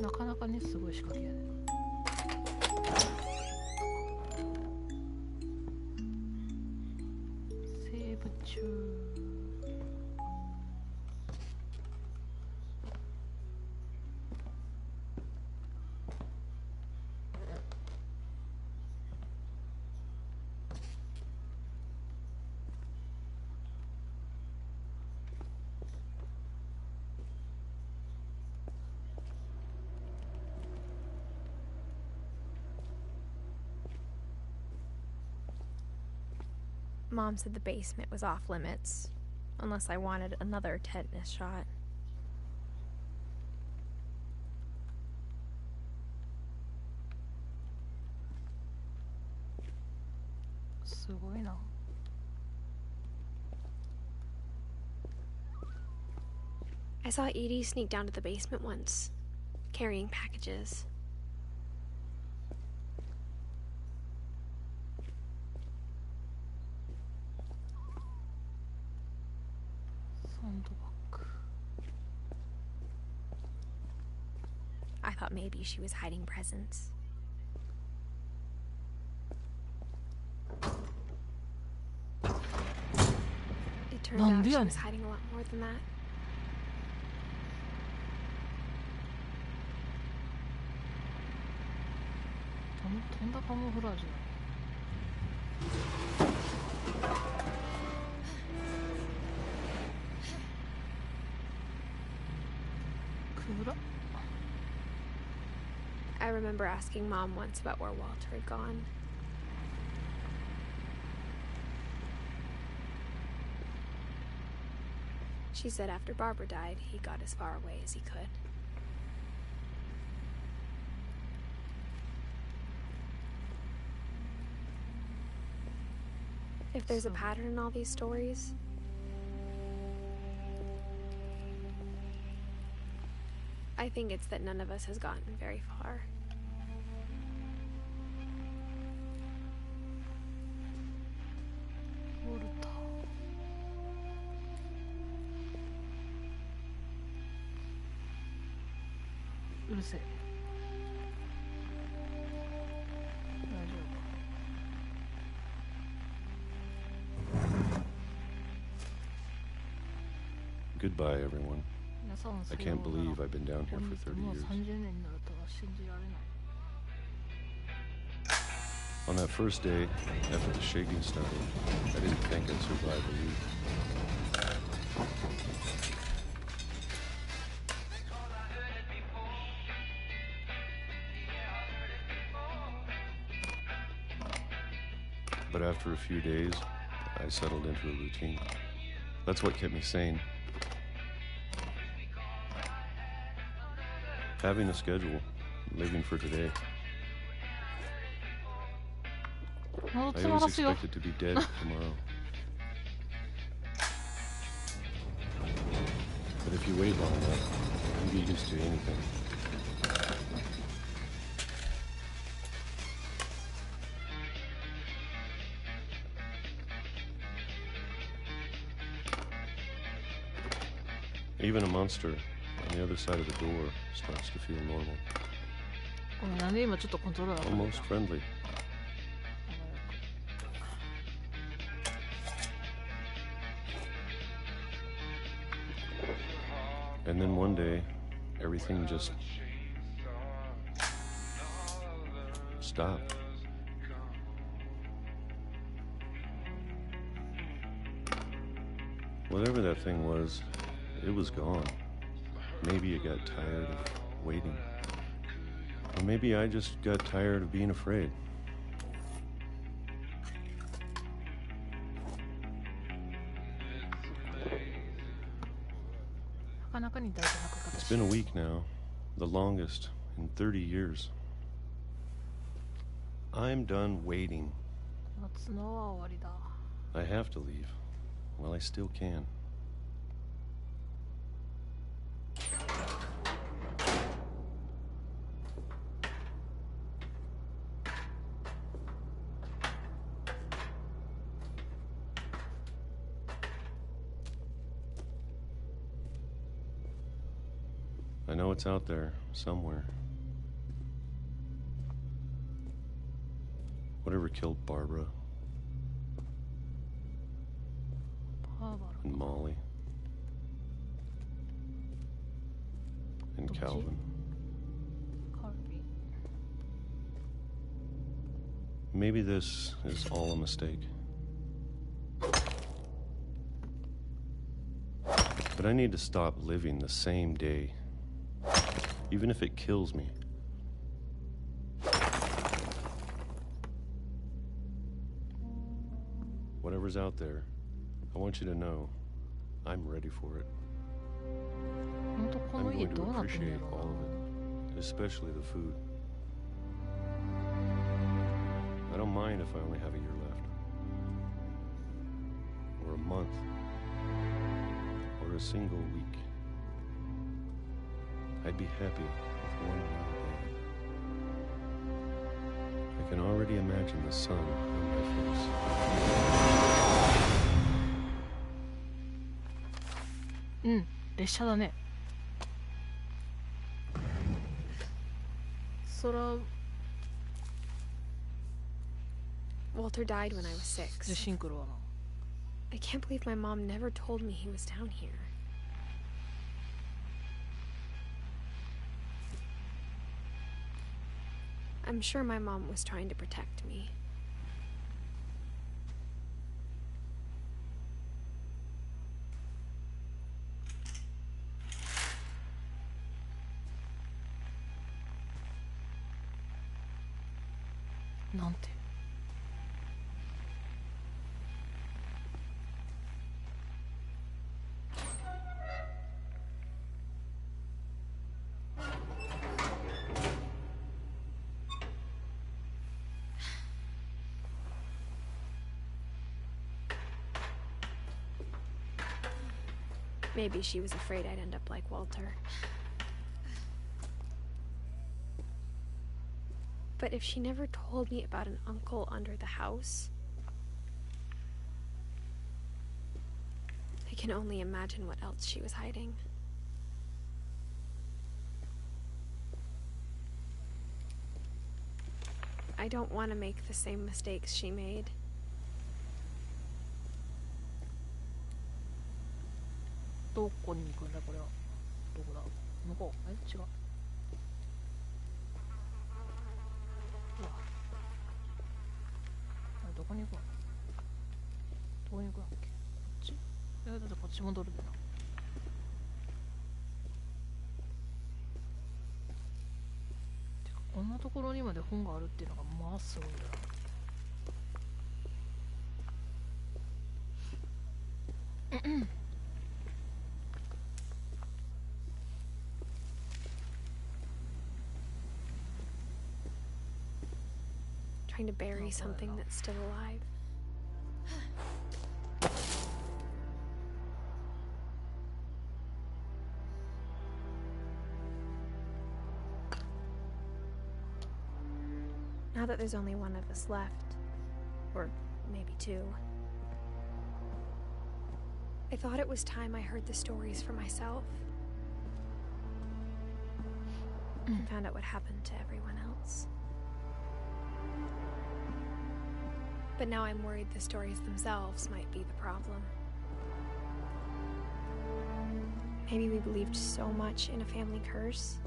なかなかね、すごい仕掛けやね。セーブ中。
Mom said the basement was off limits, unless I wanted another tetanus shot. I saw Edie sneak down to the basement once, carrying packages. I thought maybe she was hiding presents. It turned out she was hiding a lot more than that.
とんだカモフラージュだ。暗っ。
I remember asking Mom once about where Walter had gone. She said after Barbara died, he got as far away as he could. If there's a pattern in all these stories, I think it's that none of us has gotten very far.
Goodbye, everyone. I can't believe I've been down here for 30 years. On that first day, after the shaking started, I didn't think I'd survive a week. But after a few days, I settled into a routine. That's what kept me sane. Having a schedule, living for today. I always expected to be dead tomorrow. But if you wait long enough, can get used to anything. Even a monster on the other side of the door starts to feel normal. Almost friendly. And then one day, everything just stopped. Whatever that thing was, it was gone. Maybe it got tired of waiting. Or maybe I just got tired of being afraid. It's been a week now, the longest in 30 years. I'm done waiting. I have to leave while I still can. I know it's out there, somewhere. Whatever killed Barbara. And Molly. And Calvin. Maybe this is all a mistake. But I need to stop living the same day. Even if it kills me. Whatever's out there, I want you to know I'm ready for it. I'm going to appreciate all of it, especially the food. I don't mind if I only have a year left. Or a month. Or a single week. I'd be happy with 1 more day. I can already imagine the sun on my face.
列車だね。空
Walter died when I was 6.
地震来るわな。
I can't believe my mom never told me he was down here. I'm sure my mom was trying to protect me. Maybe she was afraid I'd end up like Walter. But if she never told me about an uncle under the house, I can only imagine what else she was hiding. I don't want to make the same mistakes she made.
どこに行くんだこれは。どこだ向こう。違う。うわあれどこに行くのどこに行くんだっけこっちだってこっち戻るでな。てかこんなところにまで本があるっていうのがまあすごいな。
Trying to bury something that's still alive. Now that there's only one of us left, or maybe two, I thought it was time I heard the stories for myself and found out what happened to everyone else. But now I'm worried the stories themselves might be the problem. Maybe we believed so much in a family curse,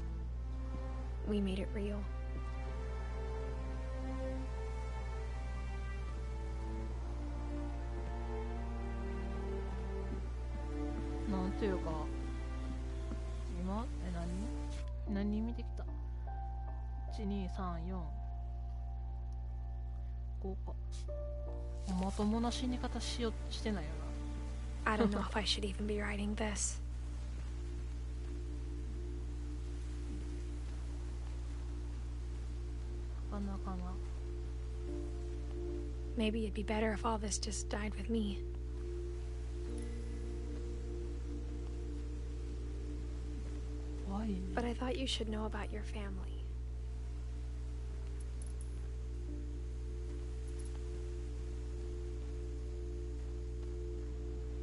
we made it real.
Nani 見てきた ?1、2、3、4、5か。まともな死に方してないよ
な。I don't know if I should even be writing this.
なかなかな。
Maybe it'd be better if all this just died with me.
Why?
But I thought you should know about your family.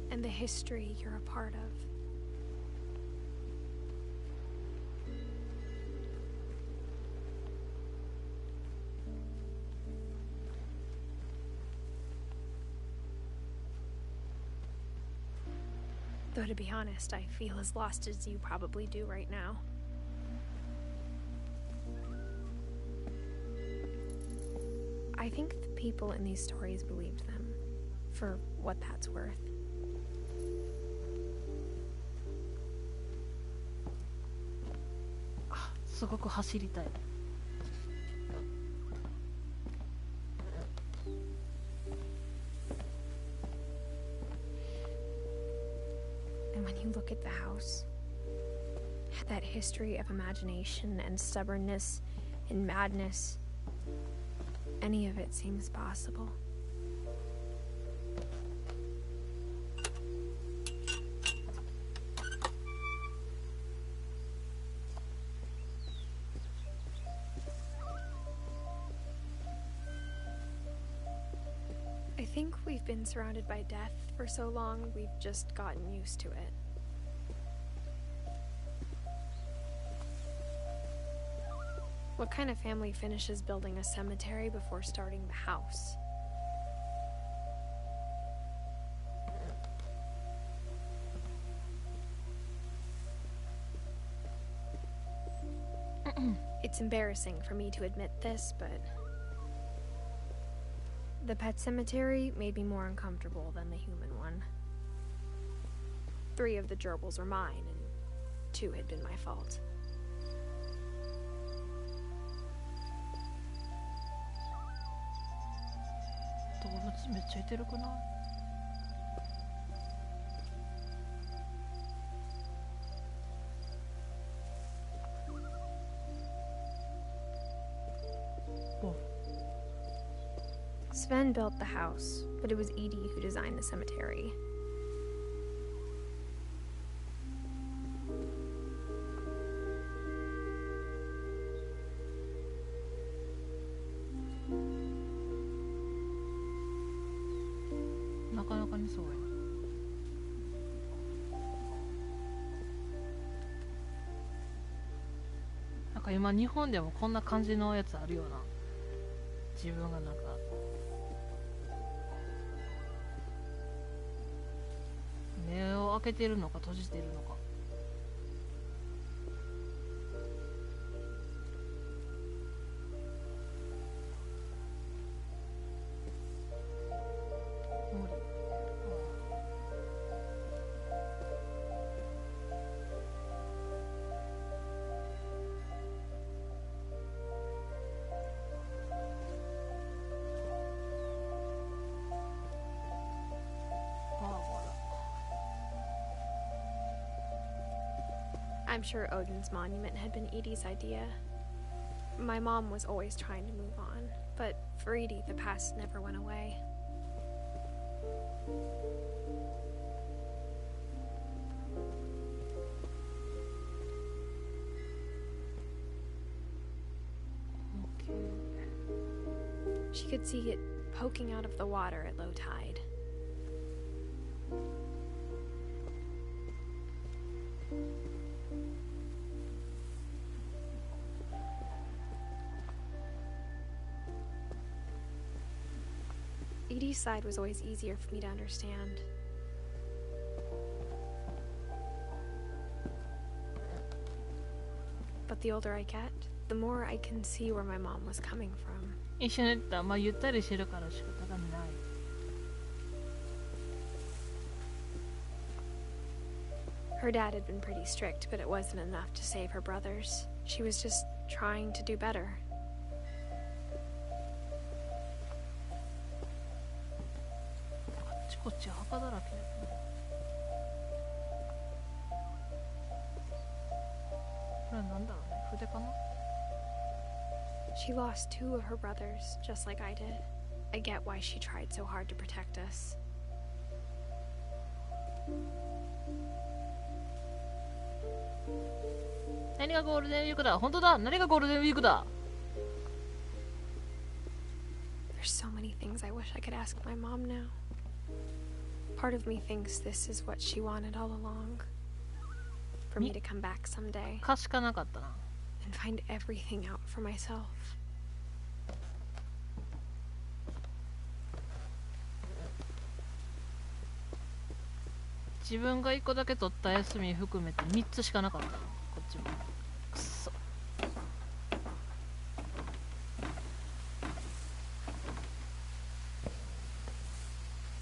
And the history you're a part of. Though to be honest, I feel as lost as you probably do right now. I think the people in these stories believed them, for what that's worth.
Ah, すごく走りたい。
When you look at the house, that history of imagination and stubbornness and madness, any of it seems possible. I think we've been surrounded by death for so long, we've just gotten used to it. What kind of family finishes building a cemetery before starting the house? It's embarrassing for me to admit this, but the pet cemetery made me more uncomfortable than the human one. 3 of the gerbils were mine, and 2 had been my fault. Sven built the house, but it was Edie who designed the cemetery.
Like 今日本でもこんな感じのやつあるよな。自分がなんか目を開けてるのか閉じてるのか。
I'm sure Odin's monument had been Edie's idea. My mom was always trying to move on, but for Edie, the past never went away. She could see it poking out of the water at low tide. Edie's side was always easier for me to understand. But the older I get, the more I can see where my mom was coming from.
一緒に言った、まあゆったりしてるから仕方がない。
Her dad had been pretty strict, but it wasn't enough to save her brothers. She was just trying to do better.
あっちこっち墓だらけだね。これはなんだろうね、筆かな。
She lost 2 of her brothers, just like I did. I get why she tried so hard to protect us.
何がゴールデンウィークだ。本当だ。何がゴールデンウィークだ。
There's so many things I wish I could ask my mom now. Part of me thinks this is what she wanted all along. For me to come back someday.
かしかなかったな。
And find everything out for myself.
自分が1個だけ取った休み含めて3つしかなかった。こっちもくっそ。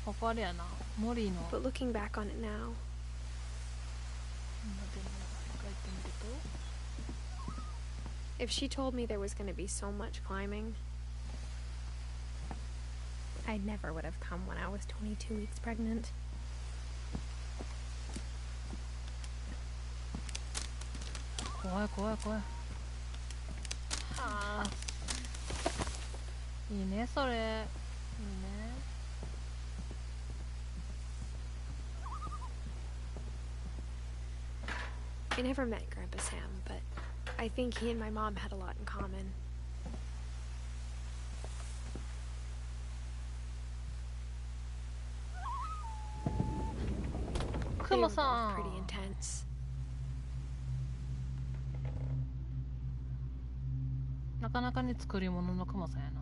ここあれやな、森の。
But looking back on it now, if she told me there was going to be so much climbing, I never would have come when I was 22 weeks pregnant.
怖い怖い怖い。はあ、いいねそれ。いいね。
I never met Grandpa Sam, but I think he and my mom had a lot in common.
クマさん。
Pretty intense.
なかなかに作り物のクマさんやな。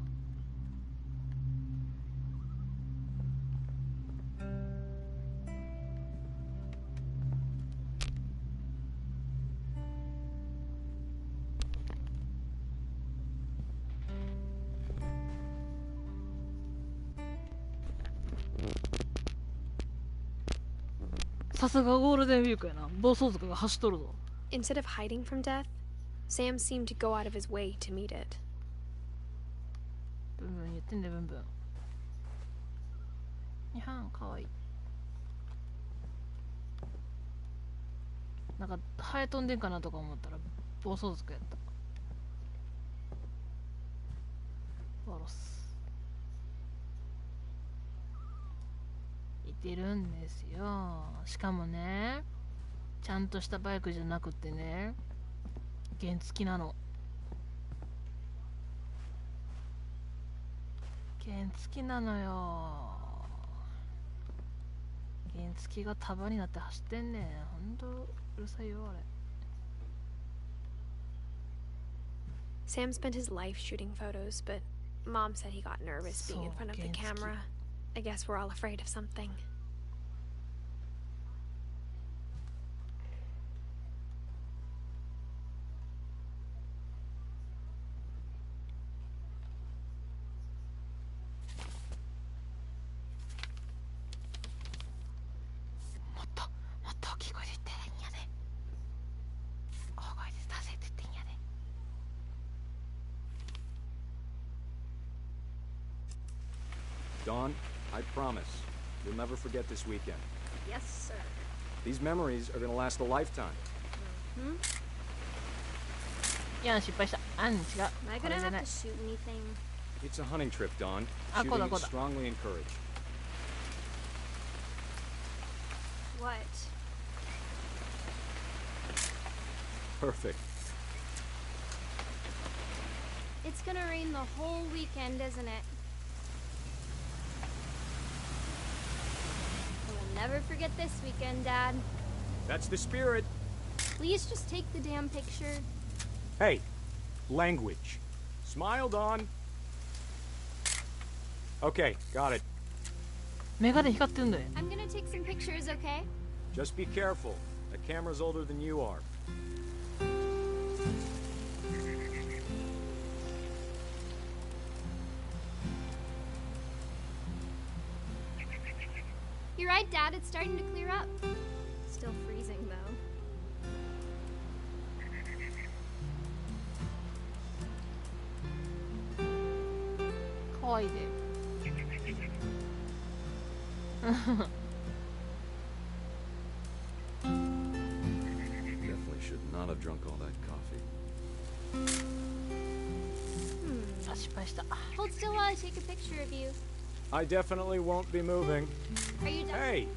さすがゴールデンウィークやな。暴走族が走っとるぞ。
Instead of hiding from death, Sam seemed to go out of his way to meet it.
ブンブン言ってんでブンブン。にゃん、かわいい。なんかハエ飛んでんかなとか思ったら暴走族やった。ワロス。いてるんですよ。しかもね、ちゃんとしたバイクじゃなくてね、原付なの。原付なのよ。原付が束になって走ってんねん。ほんとうるさいよあれ。
Sam spent his life shooting photos, but Mom said he got nervous being in front of the camera. I guess we're all afraid of something.
Dawn, I promise, you'll never forget this weekend.
Yes, sir.
These memories are gonna last a lifetime.
Hmm?
いや、失敗した。あん、違う。
Am I gonna have to shoot anything?
It's a hunting trip, Dawn.
Ah,
Shooting
koda,
is
koda.
strongly encouraged.
What?
Perfect.
It's gonna rain the whole weekend, isn't it?
Never forget this weekend, Dad.
That's the spirit.
Please just take the damn picture.
Hey, language. Smile, Dawn. Okay, got it.
メガネ光ってんだよ。
I'm gonna take some pictures, okay?
Just be careful. That camera's older than you are.
You're right, Dad. It's starting to clear up. Still freezing, though.
かわいいで。
Definitely should not have drunk all that coffee.
あ、失敗した。
Hold still while I take a picture of you.
I definitely won't be moving.
Are you done?
Hey!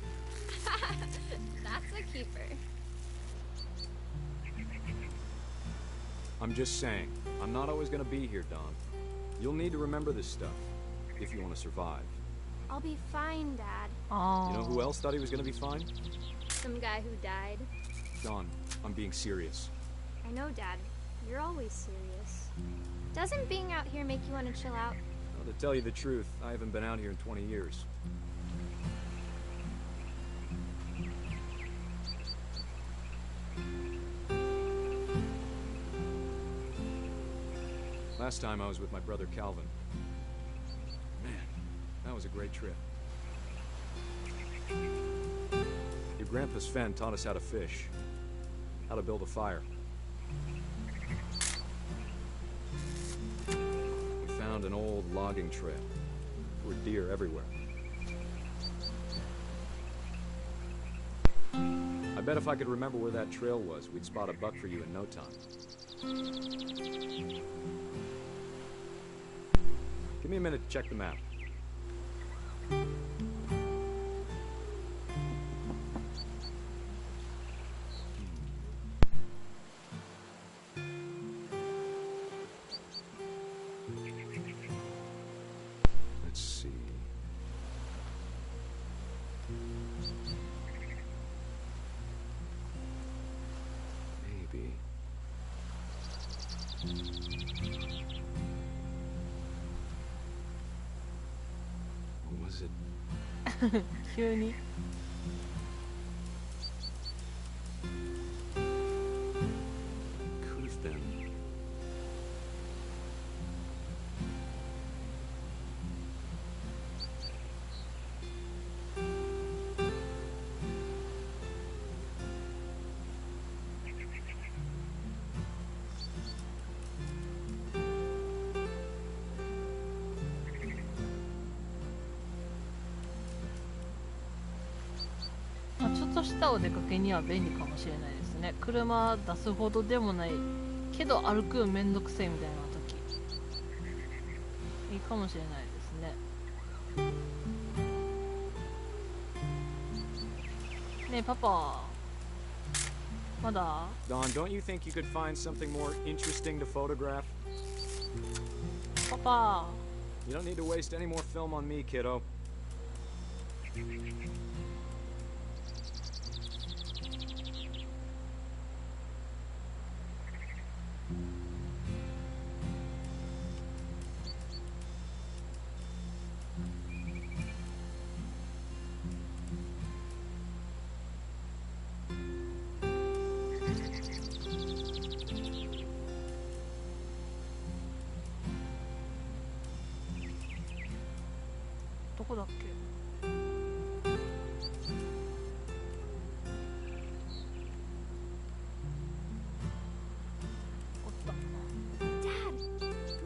That's a keeper.
I'm just saying, I'm not always gonna be here, Dawn. You'll need to remember this stuff if you want to survive.
I'll be fine, Dad.
You know who else thought he was gonna be fine?
Some guy who died.
Dawn, I'm being serious.
I know, Dad. You're always serious. Doesn't being out here make you want to chill out?
Well, to tell you the truth, I haven't been out here in 20 years. Last time I was with my brother Calvin. Man, that was a great trip. Your grandpa Sven taught us how to fish, how to build a fire. We found an old logging trail. There were deer everywhere. I bet if I could remember where that trail was, we'd spot a buck for you in no time. Give me a minute to check the map. Let's see. Maybe. What was it?
急に。
Could have been.
まあ、ちょっとしたお出かけには便利かもしれないですね。車出すほどでもないけど歩くめんどくせえみたいな時いいかもしれないですね。ねえパパ、まだ？
Dawn, don't you think you could find something more interesting to photograph?
パパ。
You don't need to waste any more film on me, kiddo.
どこだっけ？おった。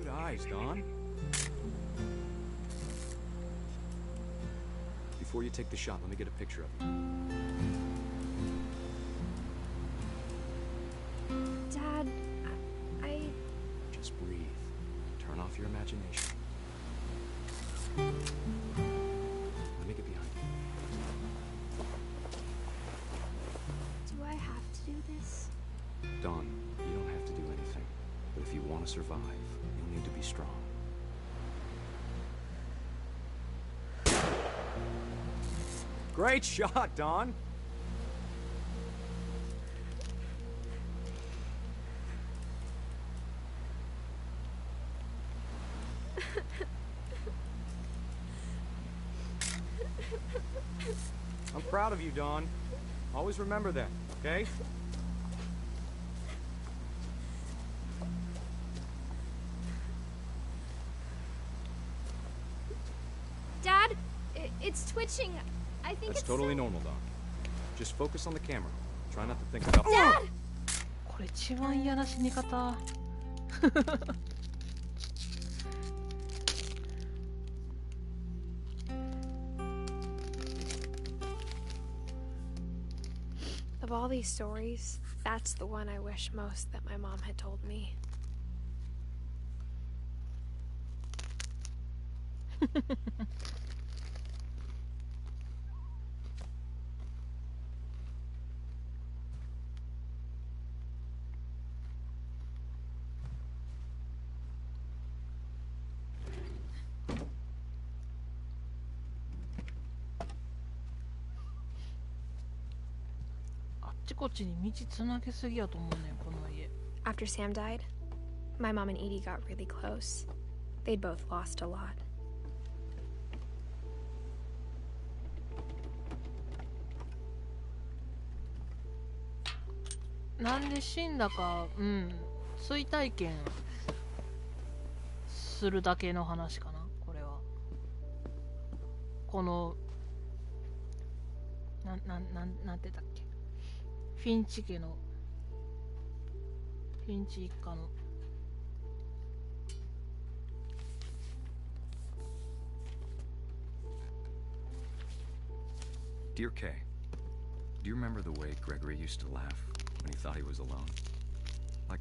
Good eyes, Dawn. Before you take the shot, let me get a picture of you.
Dad, I...
Just breathe. Turn off your imagination. Let me get behind you.
Do I have to do this?
Dawn, you don't have to do anything. But if you want to survive, you'll need to be strong. Great shot, Don. I'm proud of you, Dawn. Always remember that, okay?
Dad, it's twitching. I think
That's
it's
totally normal, Dawn. Just focus on the camera. Try not to think about.
Dad!
これ一番嫌な死に方。
Of all these stories, that's the one I wish most that my mom had told me. After Sam died, my mom and Edie got really close. They'd both lost a lot.
なんで死んだか、追体験するだけの話かな、これは。このなんて言ったっけ、フィンチ家のフィンチ一家の
Dear Kay, do you remember the way Gregory used to laugh when he thought he was alone? Like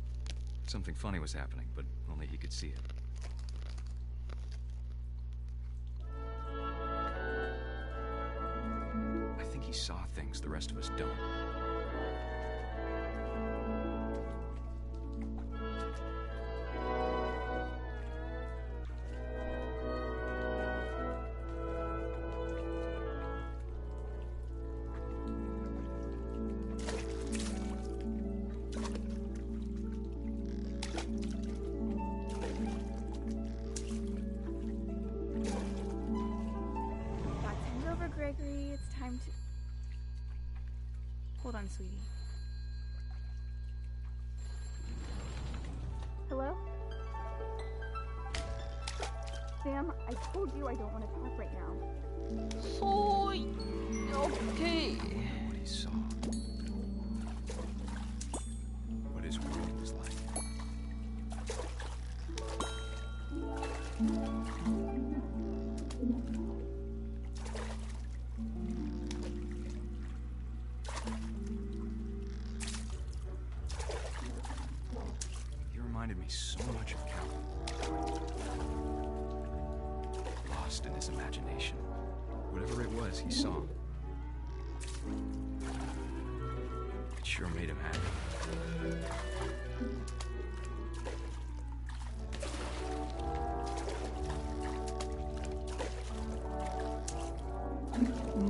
something funny was happening, but only he could see it. I think he saw things the rest of us don't.
Gregory, it's time to... Hold on, sweetie. Hello? Sam, I told you I don't want to talk right now.
So, okay.
What he saw. What his world was like. Reminded me so much of Calvin. Lost in his imagination. Whatever it was he saw. It sure made him happy.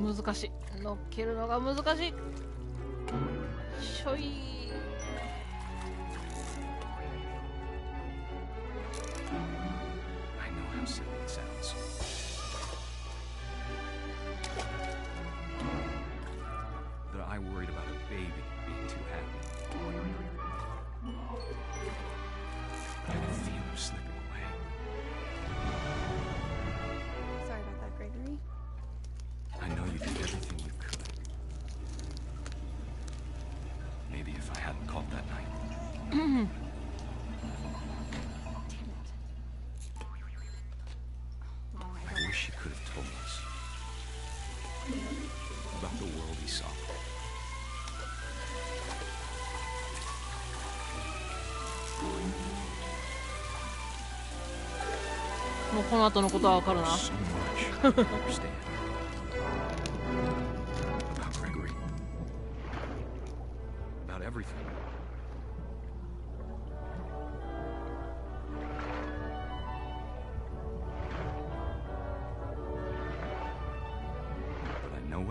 難しい。乗っけるのが難しい。しょい。
Silly it sounds. That I worried about a baby being too happy. I could feel him slipping away.
Sorry about that, Gregory.
I know you did everything you could. Maybe if I hadn't called that night. She could have told us about the world he saw.
もうこの後のことはわかるな。
So much to understand about Gregory, about everything.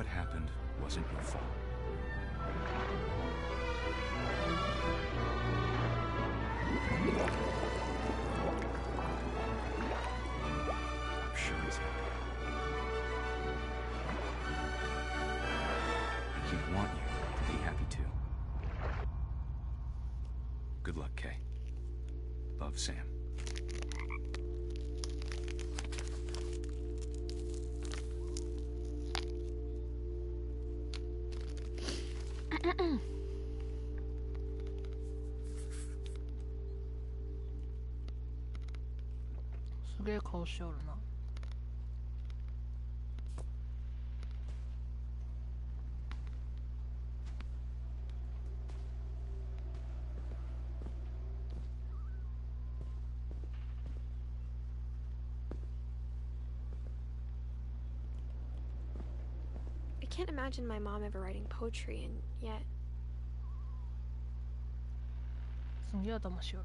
what happened wasn't your fault. I'm sure he's happy. And he'd want you to be happy too. Good luck, Kay. Love, Sam.
すげえ顔しておるな。
I can't imagine my mom ever writing poetry, and yet...
すげえ頭しおる。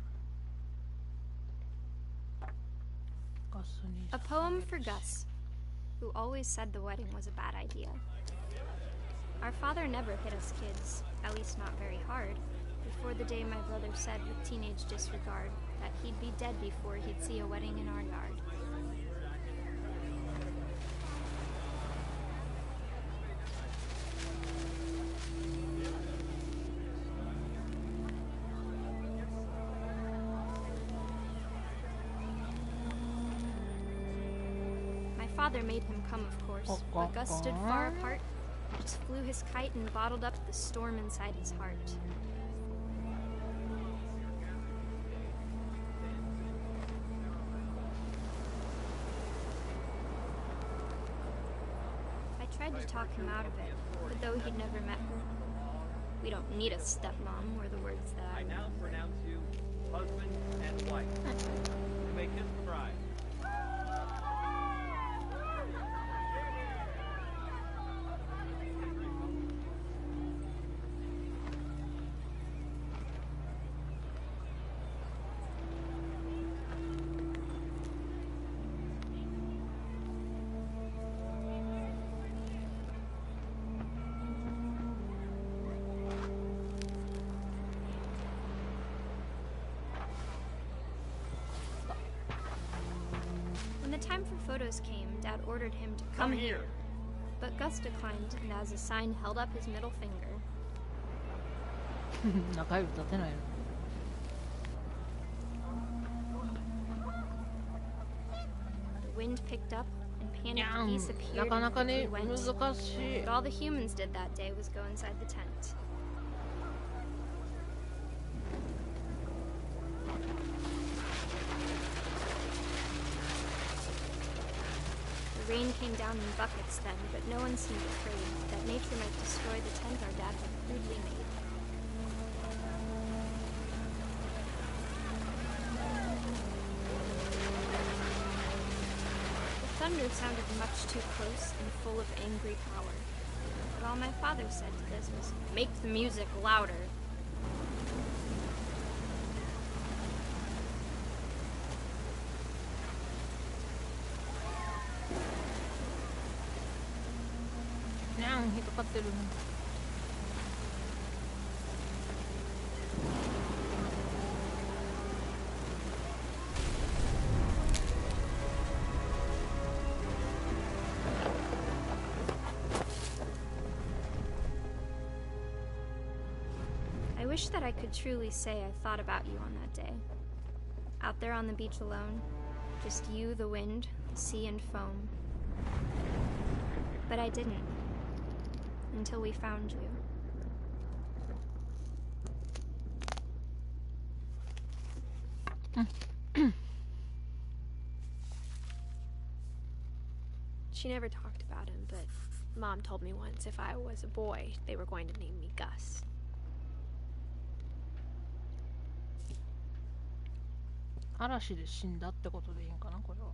A poem for Gus, who always said the wedding was a bad idea. Our father never hit us kids, at least not very hard, before the day my brother said with teenage disregard that he'd be dead before he'd see a wedding in our yard. Father made him come, of course, but Gus stood far apart, just flew his kite and bottled up the storm inside his heart. I tried to talk him out of it, but though he'd never met her, we don't need a stepmom, were the words that I
now pronounce you husband and wife. You may kiss the bride.
When the time for photos came, Dad ordered him to come here. But Gus declined, and as a sign held up his middle finger.
仲良く立てないの。
The wind picked up, and panicked geese appeared
なかなかね、
and quickly went.
難しい。
But all the humans did that day was go inside the tent. The rain came down in buckets then, but no one seemed afraid that nature might destroy the tent our dad had crudely made. The thunder sounded much too close and full of angry power. But all my father said to this was, "Make the music louder." I wish that I could truly say I thought about you on that day. Out there on the beach alone, just you, the wind, the sea, and foam. But I didn't. Until we found you.
She never talked about him, but Mom told me once if I was a boy, they were going to name me Gus.
嵐で死んだってことでいいんかな、これは。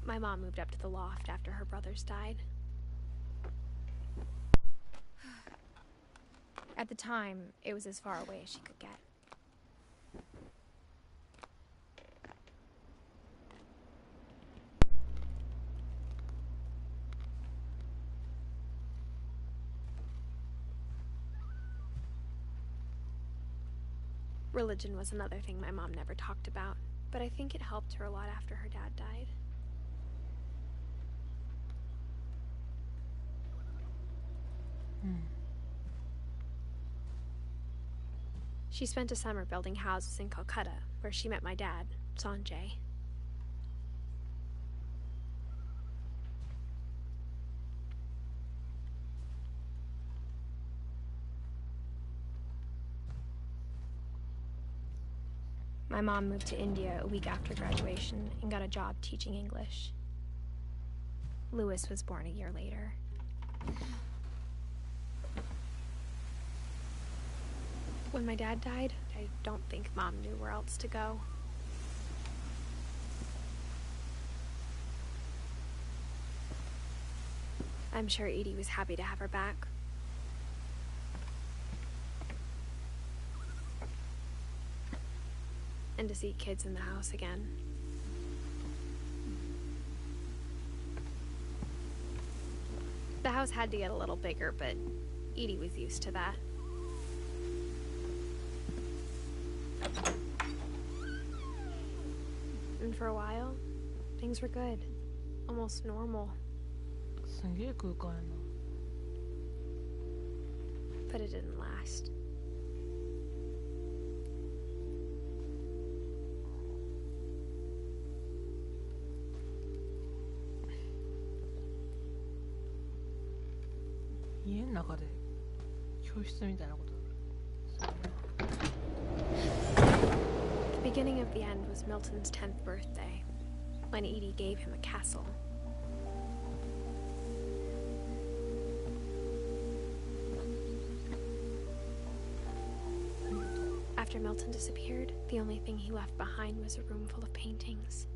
My mom moved up to the loft after her brothers died. At the time, it was as far away as she could get. Religion was another thing my mom never talked about, but I think it helped her a lot after her dad died. She spent a summer building houses in Calcutta, where she met my dad, Sanjay. My mom moved to India a week after graduation and got a job teaching English. Louis was born a year later. When my dad died, I don't think Mom knew where else to go. I'm sure Edie was happy to have her back. And to see kids in the house again. The house had to get a little bigger, but Edie was used to that. And for a while, things were good. Almost normal. But it didn't last. The beginning of the end was Milton's 10th birthday, when Edie gave him a castle. After Milton disappeared, the only thing he left behind was a room full of paintings.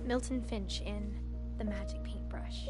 Milton Finch in The Magic Paintbrush.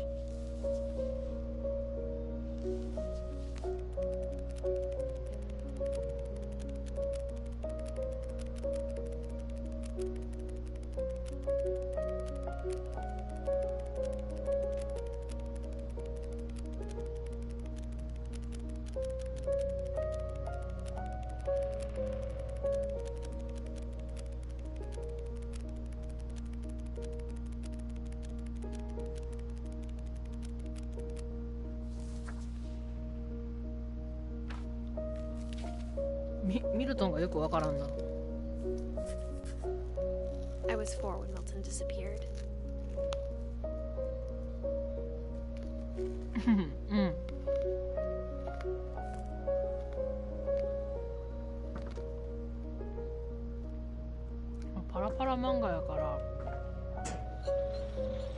I was 4 when Milton disappeared.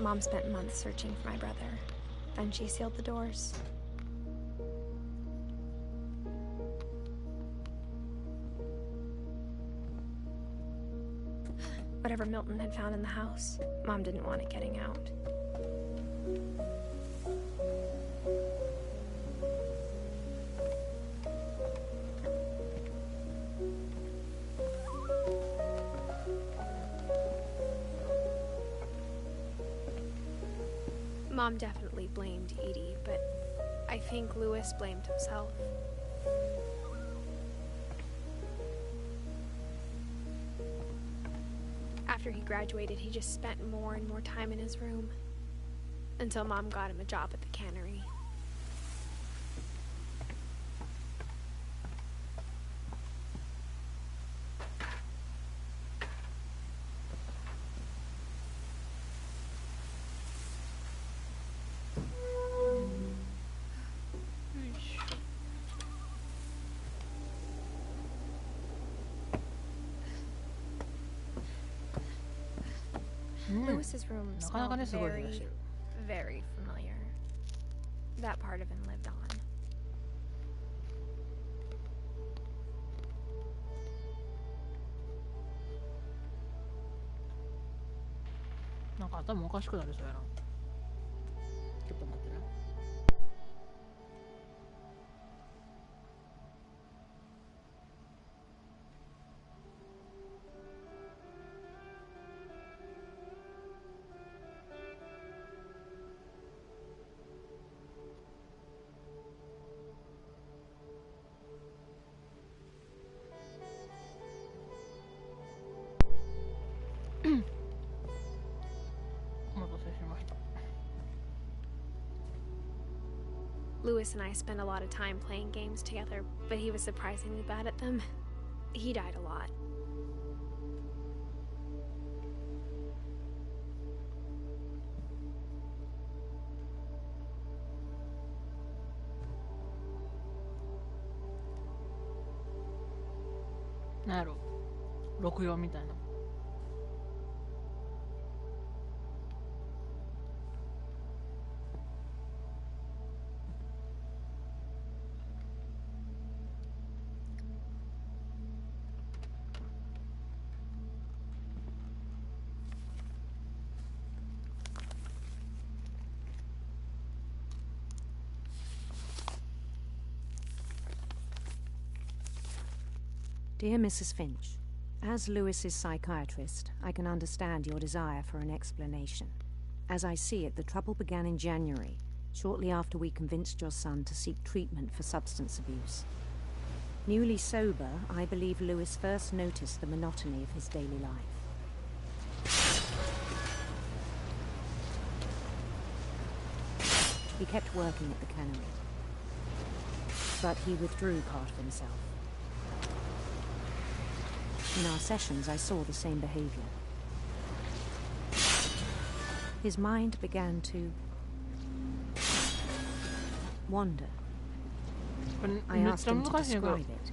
Mom spent months searching for my brother. Then she sealed the doors. Whatever Milton had found in the house, Mom didn't want it getting out. Mom definitely blamed Edie, but I think Louis blamed himself. After he graduated, he just spent more and more time in his room, until Mom got him a job at the cannery. Lewis's room smelled very, very familiar. That part of him lived on.
なんか頭おかしくなりそうやな。
ちょっと待ってな。
Lewis and I spent a lot of time playing games together, but he was surprisingly bad at them. He died a lot.
Naro. 64みたいな。
Dear Mrs. Finch, as Lewis's psychiatrist, I can understand your desire for an explanation. As I see it, the trouble began in January, shortly after we convinced your son to seek treatment for substance abuse. Newly sober, I believe Lewis first noticed the monotony of his daily life. He kept working at the cannery, but he withdrew part of himself. In our sessions, I saw the same behavior. His mind began to wander. I asked him to describe it.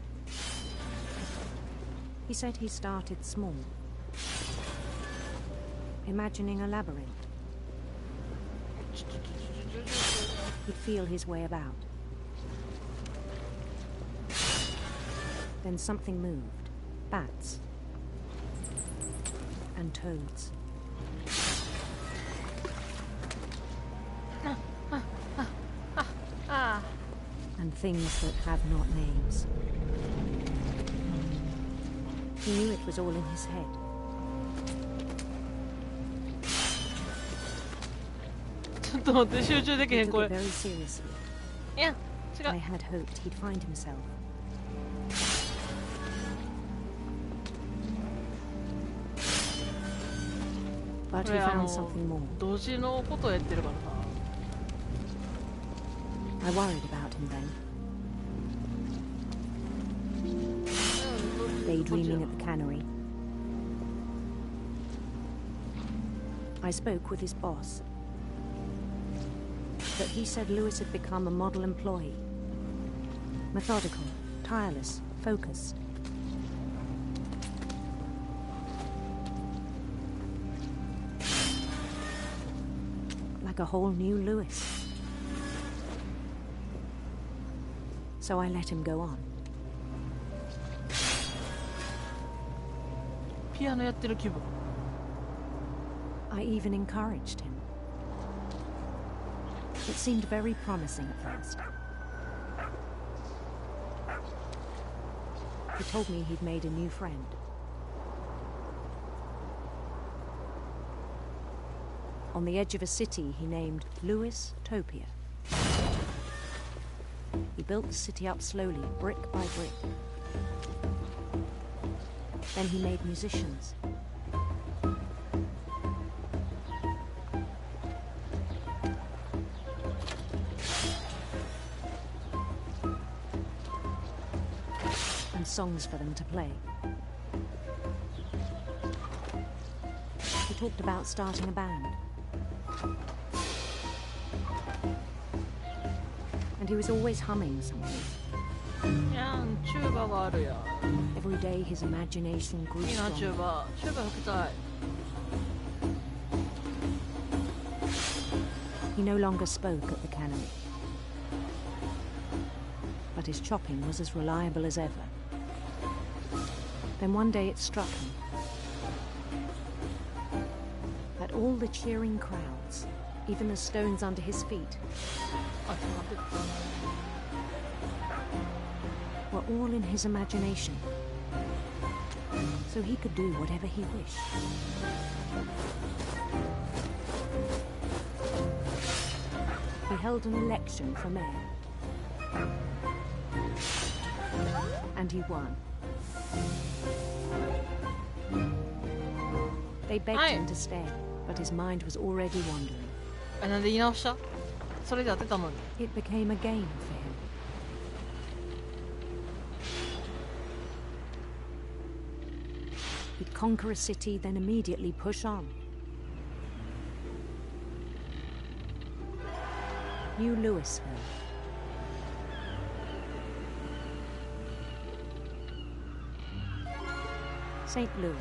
He said he started small, imagining a labyrinth. He'd feel his way about. Then something moved. Bats and toads. And things that have not names. He knew it was all in his head. He took it very seriously. I had hoped he'd find himself. But he found something more. I worried about him then. Daydreaming at the cannery. I spoke with his boss, but he said Lewis had become a model employee. Methodical, tireless, focused. Like a whole new Lewis. So I let him go on. I even encouraged him. It seemed very promising at first. He told me he'd made a new friend. On the edge of a city he named Lewis Topia. He built the city up slowly, brick by brick. Then he made musicians. And songs for them to play. He talked about starting a band. And he was always humming something. Every day his imagination grew stronger. He no longer spoke at the cannery, but his chopping was as reliable as ever. Then one day it struck him that all the cheering crowds, even the stones under his feet, were all in his imagination, so he could do whatever he wished. He held an election for mayor, and he won. They begged him to stay, but his mind was already wandering.
なんで言い直した？それで当てたのに。
It became a game for him. He'd conquer a city, then immediately push on. New Louisville. St. Louis.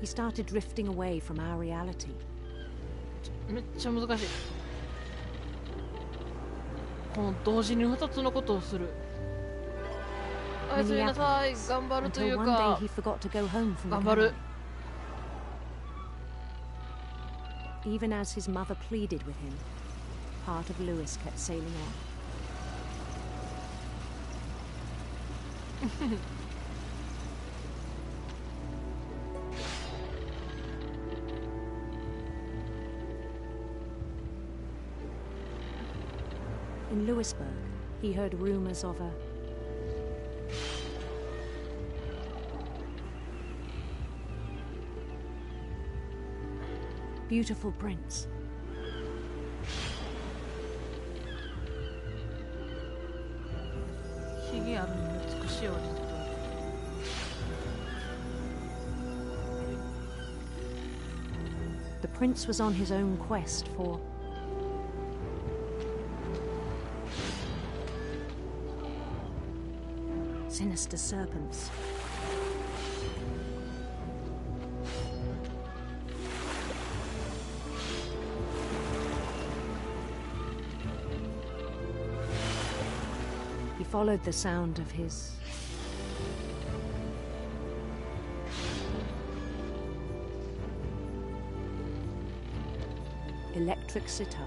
He started drifting away from our reality.
めっちゃ難しい。この同時に2つのことをする。おやすみなさい。頑張るというか。頑張る。
Even as his mother pleaded with him, part of Louis kept sailing on. In Louisburg, he heard rumors of a beautiful prince. The prince was on his own quest for sinister serpents. He followed the sound of his electric sitar.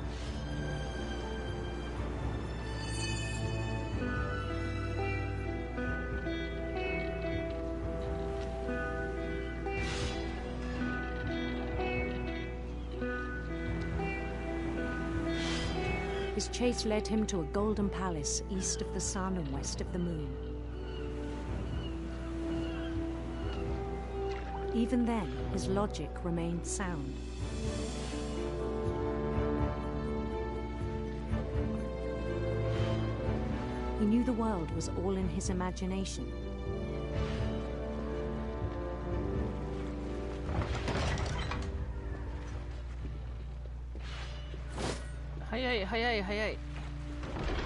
His chase led him to a golden palace east of the sun and west of the moon. Even then, his logic remained sound. He knew the world was all in his imagination.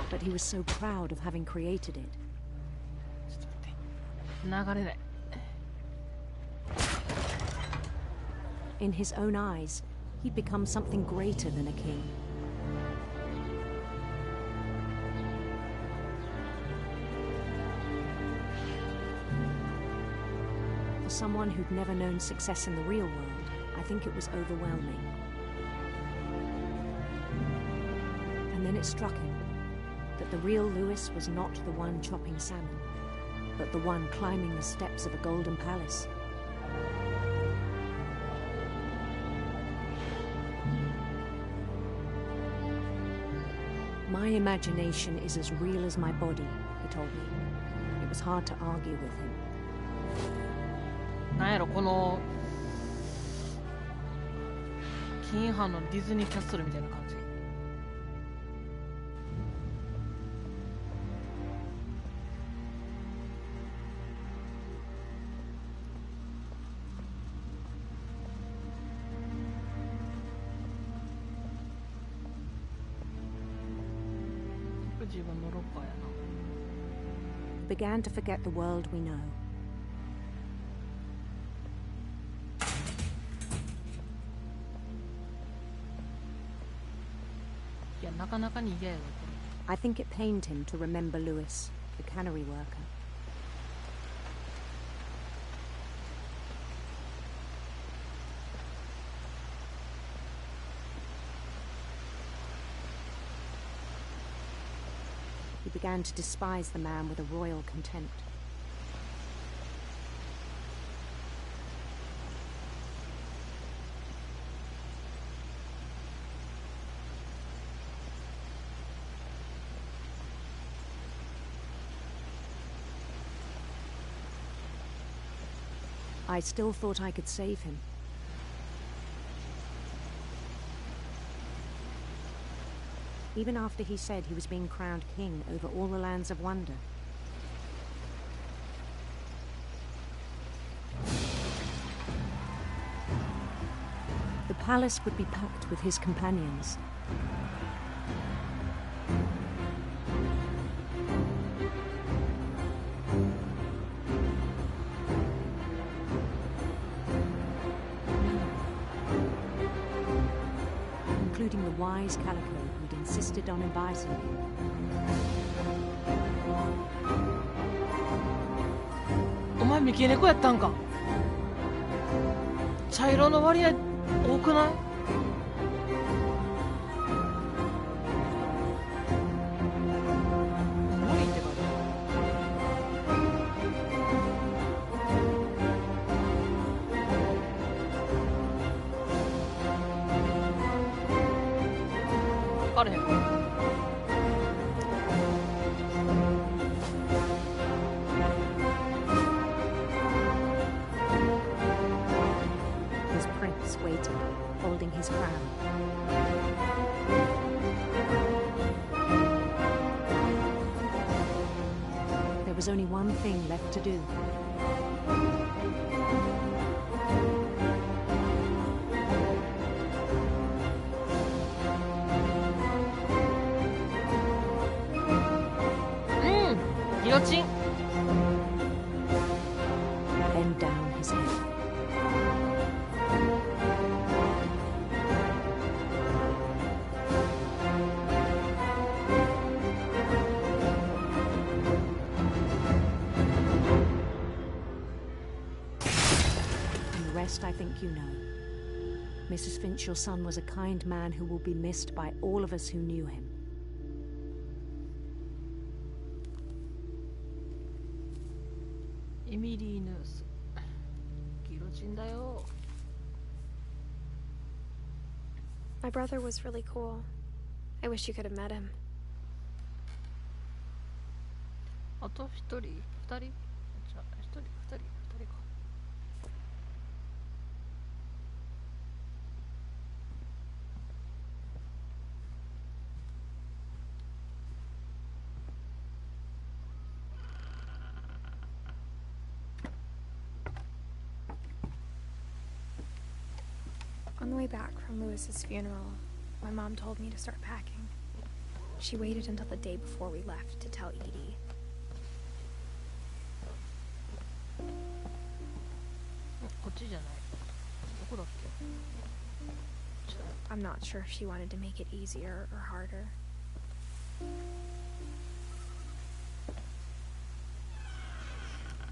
But he was so proud of having created it. In his own eyes, he'd become something greater than a king. For someone who'd never known success in the real world, I think it was overwhelming. And then it struck him that the real Louis was not the one chopping salmon, but the one climbing the steps of a golden palace. My imagination is as real as my body, he told me. It was hard to argue with him.
なんやろ、この金版のディズニーキャッスルみたいな感じ。
Began to forget the world we know.
かなかに嫌やろ、これ。
I think it pained him to remember Lewis, the cannery worker. He began to despise the man with a royal contempt. I still thought I could save him. Even after he said he was being crowned king over all the lands of wonder. The palace would be packed with his companions. Including the wise Calico who'd insisted on advising him.
Oh, 三毛猫やったんか。茶色の割合多くない？無理ってか。分かれへん。
His prince waited, holding his crown. There was only one thing left to do.
Guillotine.
Bend down his head. And the rest I think you know. Mrs. Finch, your son was a kind man who will be missed by all of us who knew him.
Emily Nurse. Guillotine だよ。
My brother was really cool. I wish you could have met him.
あと一人、二人、じゃあ一人、二人か。
On the way back from Lewis's funeral, my mom told me to start packing. She waited until the day before we left to tell Edie. I'm not sure if she wanted to make it easier or harder.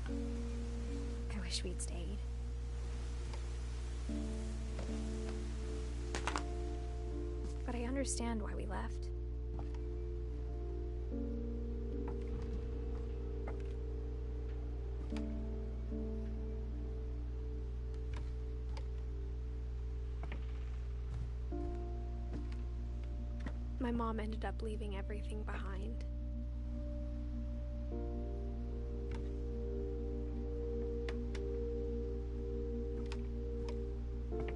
I wish we'd stayed. But I understand why we left. My mom ended up leaving everything behind.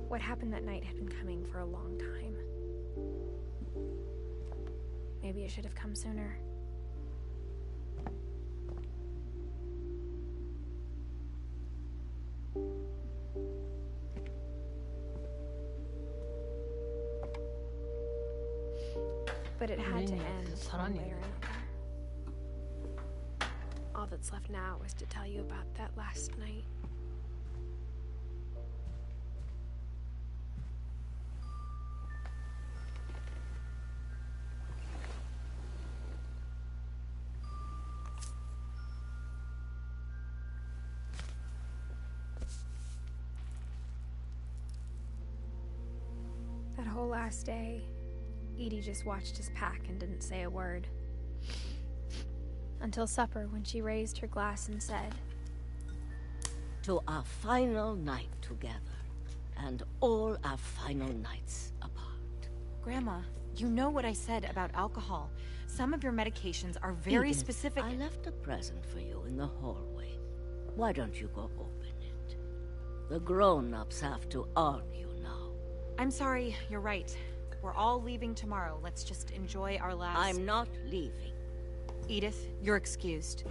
What happened that night had been coming for a long time. Maybe it should have come sooner. But it had to end one way or another. All that's left now is to tell you about that last night. whole last day, Edie just watched us pack and didn't say a word. Until supper, when she raised her glass and said,
"To our final night together, and all our final nights apart."
Grandma, you know what I said about alcohol. Some of your medications are very
Edith,
specific.
I left a present for you in the hallway. Why don't you go open it? The grown-ups have to argue now.
I'm sorry, you're right. We're all leaving tomorrow. Let's just enjoy our last...
I'm not leaving.
Edith, you're excused.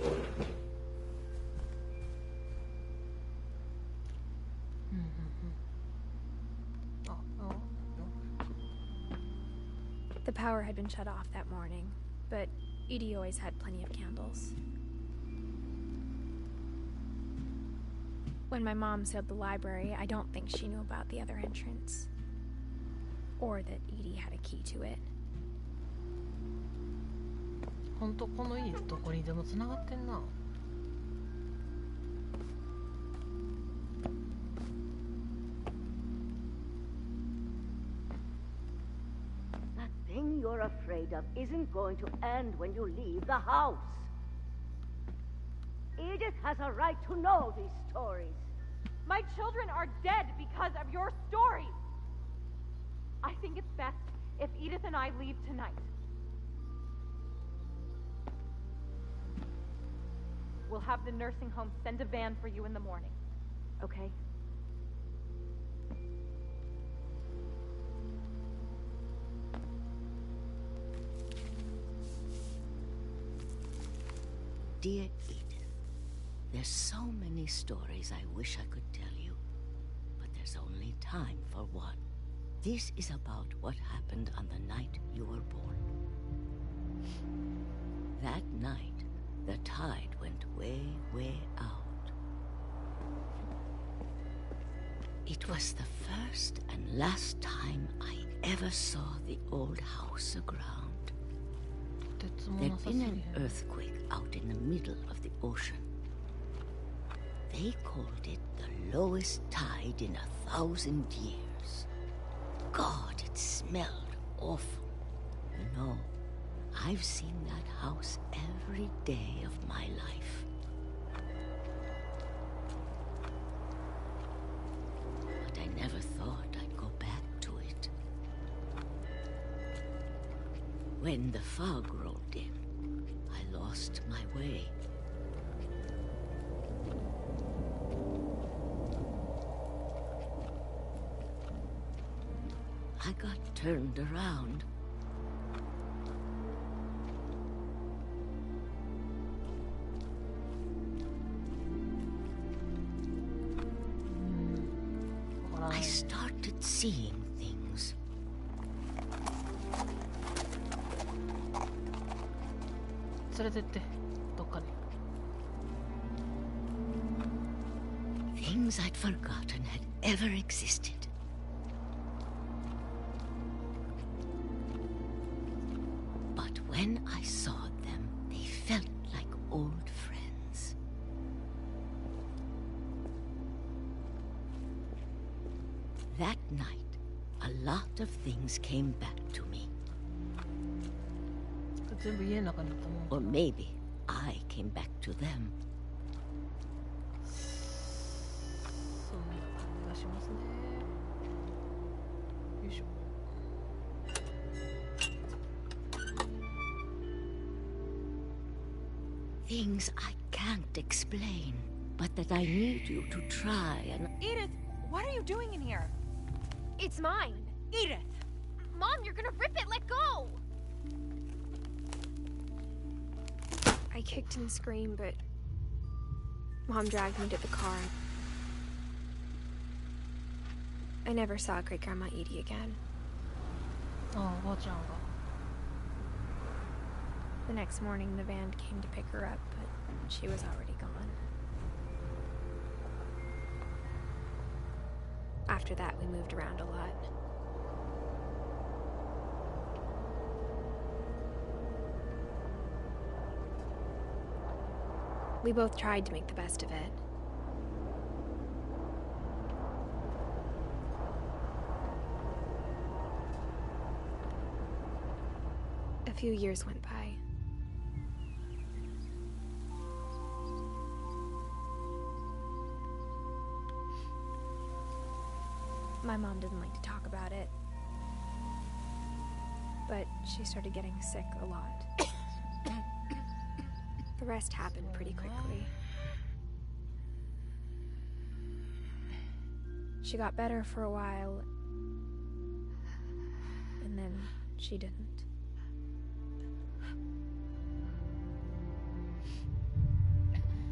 The power had been shut off that morning, but Edie always had plenty of candles. When my mom sealed the library, I don't think she knew about the other entrance. Or that Edie had a key to it.
ほんとこの家どこにでも繋がってんな。
That thing you're afraid of isn't going to end when you leave the house. Edith has a right to know these stories.
My children are dead because of your stories. I think it's best if Edith and I leave tonight. We'll have the nursing home send a van for you in the morning, okay?
Dear Edith, there's so many stories I wish I could tell you, but there's only time for one. This is about what happened on the night you were born. That night, the tide went way, way out. It was the first and last time I ever saw the old house aground. There'd been an earthquake out in the middle of the ocean. They called it the lowest tide in 1,000 years. God, it smelled awful. You know, I've seen that house every day of my life. But I never thought I'd go back to it. When the fog rolled in, I lost my way. I got turned around. I started seeing things. Things I'd forgotten had ever existed. But when I saw them, they felt like old friends. That night, a lot of things came back to me. Or maybe I came back to them. Things I can't explain, but that I need you to try and...
Edith, what are you doing in here?
It's mine.
Edith!
Mom, you're gonna rip it! Let go! I kicked and screamed, but Mom dragged me to the car. I never saw Great-Grandma Edie again. The next morning, the van came to pick her up, but she was already gone. After that, we moved around a lot. We both tried to make the best of it. few years went by. My mom didn't like to talk about it, but she started getting sick a lot. The rest happened pretty quickly. She got better for a while, and then she didn't.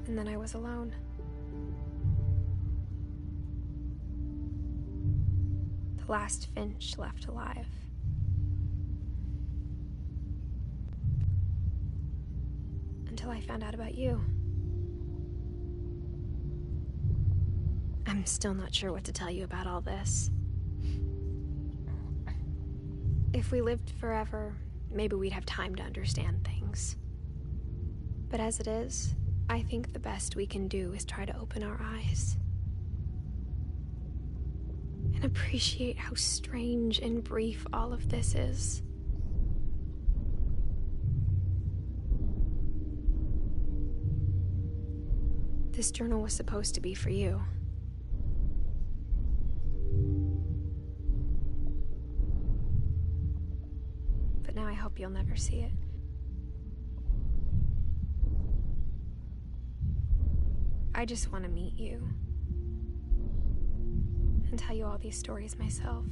And then I was alone. The last Finch left alive. Until I found out about you. I'm still not sure what to tell you about all this. If we lived forever, maybe we'd have time to understand things. But as it is, I think the best we can do is try to open our eyes. And appreciate how strange and brief all of this is. This journal was supposed to be for you. But now I hope you'll never see it. I just want to meet you and tell you all these stories myself.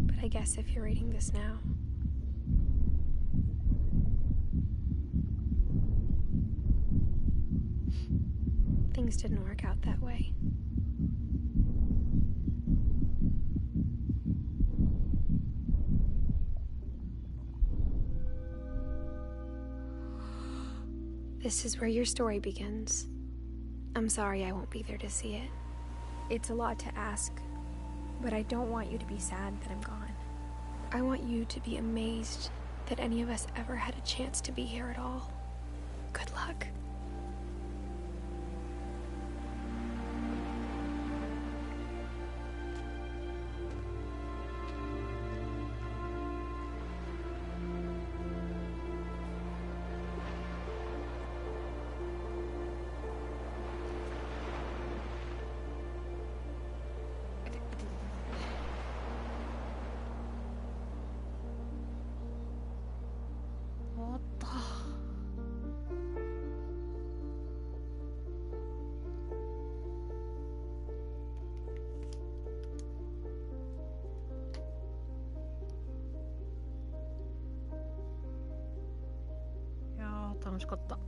But I guess if you're reading this now, things didn't work out that way. This is where your story begins. I'm sorry I won't be there to see it. It's a lot to ask, but I don't want you to be sad that I'm gone. I want you to be amazed that any of us ever had a chance to be here at all. Good luck.
楽しかった。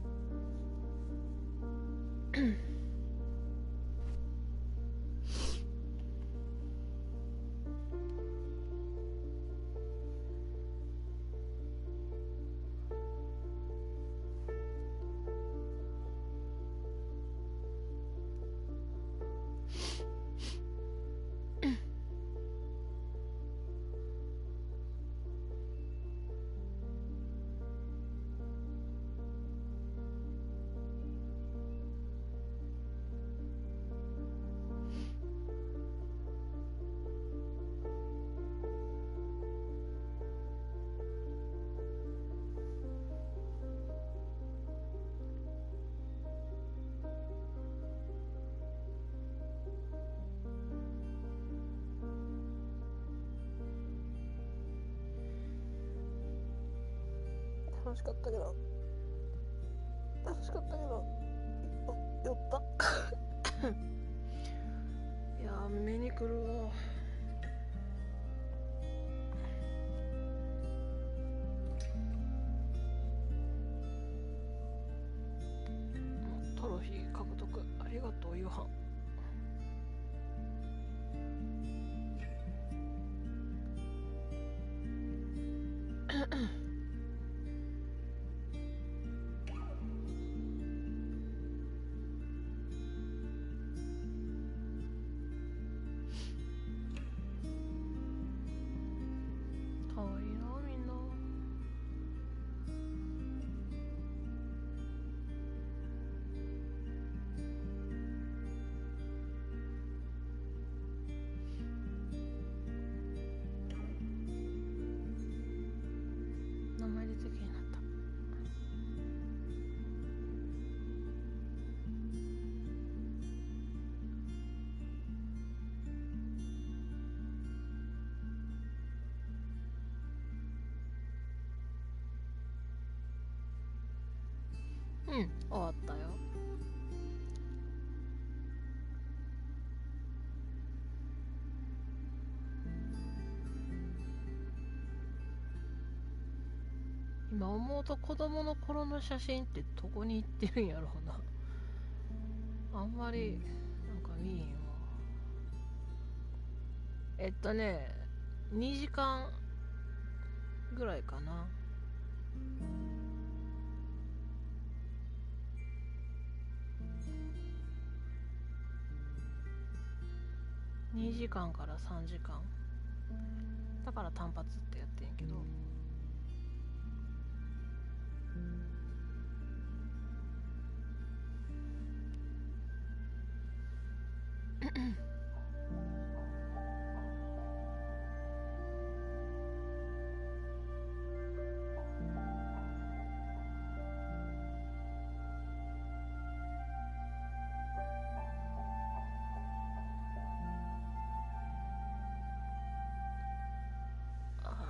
楽しかったけど酔ったいや目にくるわ。トロフィー獲得ありがとうヨハン。出てきになった。うん、終わったよ。今思うと子供の頃の写真ってどこに行ってるんやろうな。あんまりなんか見えへんわ。2時間ぐらいかな。2時間から3時間だから単発ってやってんけど、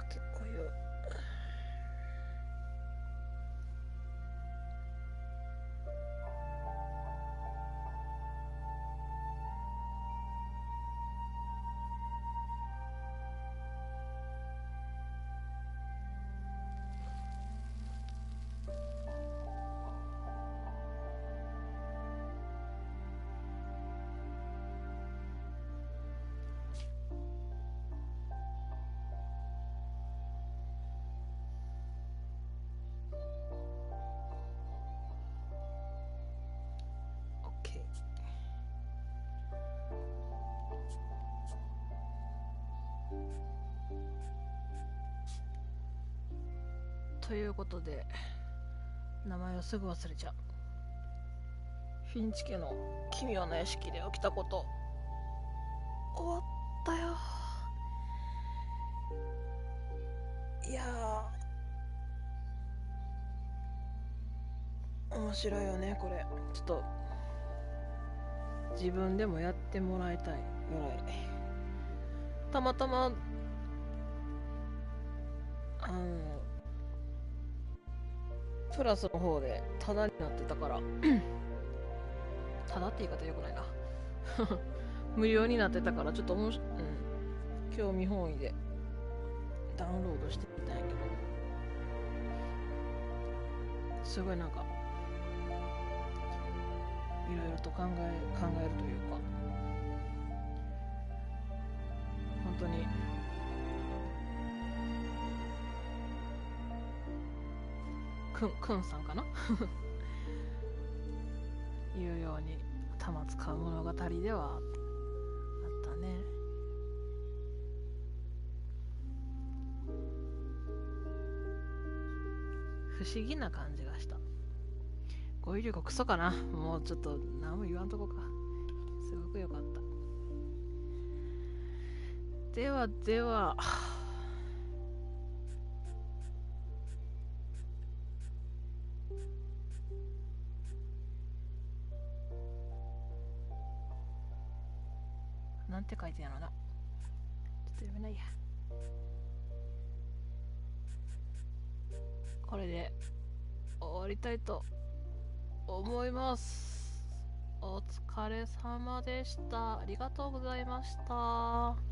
結構言う。ということで、名前をすぐ忘れちゃう。フィンチ家の奇妙な屋敷で起きたこと、終わったよ。いやー、面白いよねこれ。ちょっと自分でもやってもらいたいぐらい。たまたまプラスの方でタダになってたからタダって言い方よくないな無料になってたからちょっと興味本位でダウンロードしてみたんやけど、すごいなんかいろいろと考えるというか、本当にくんさんかないうように玉使う物語ではあったね。不思議な感じがした。語彙力クソかな。もうちょっと何も言わんとこか。すごく良かった。ではではなんて書いてんやろな。ちょっと読めないや。これで終わりたいと思います。お疲れ様でした。ありがとうございました。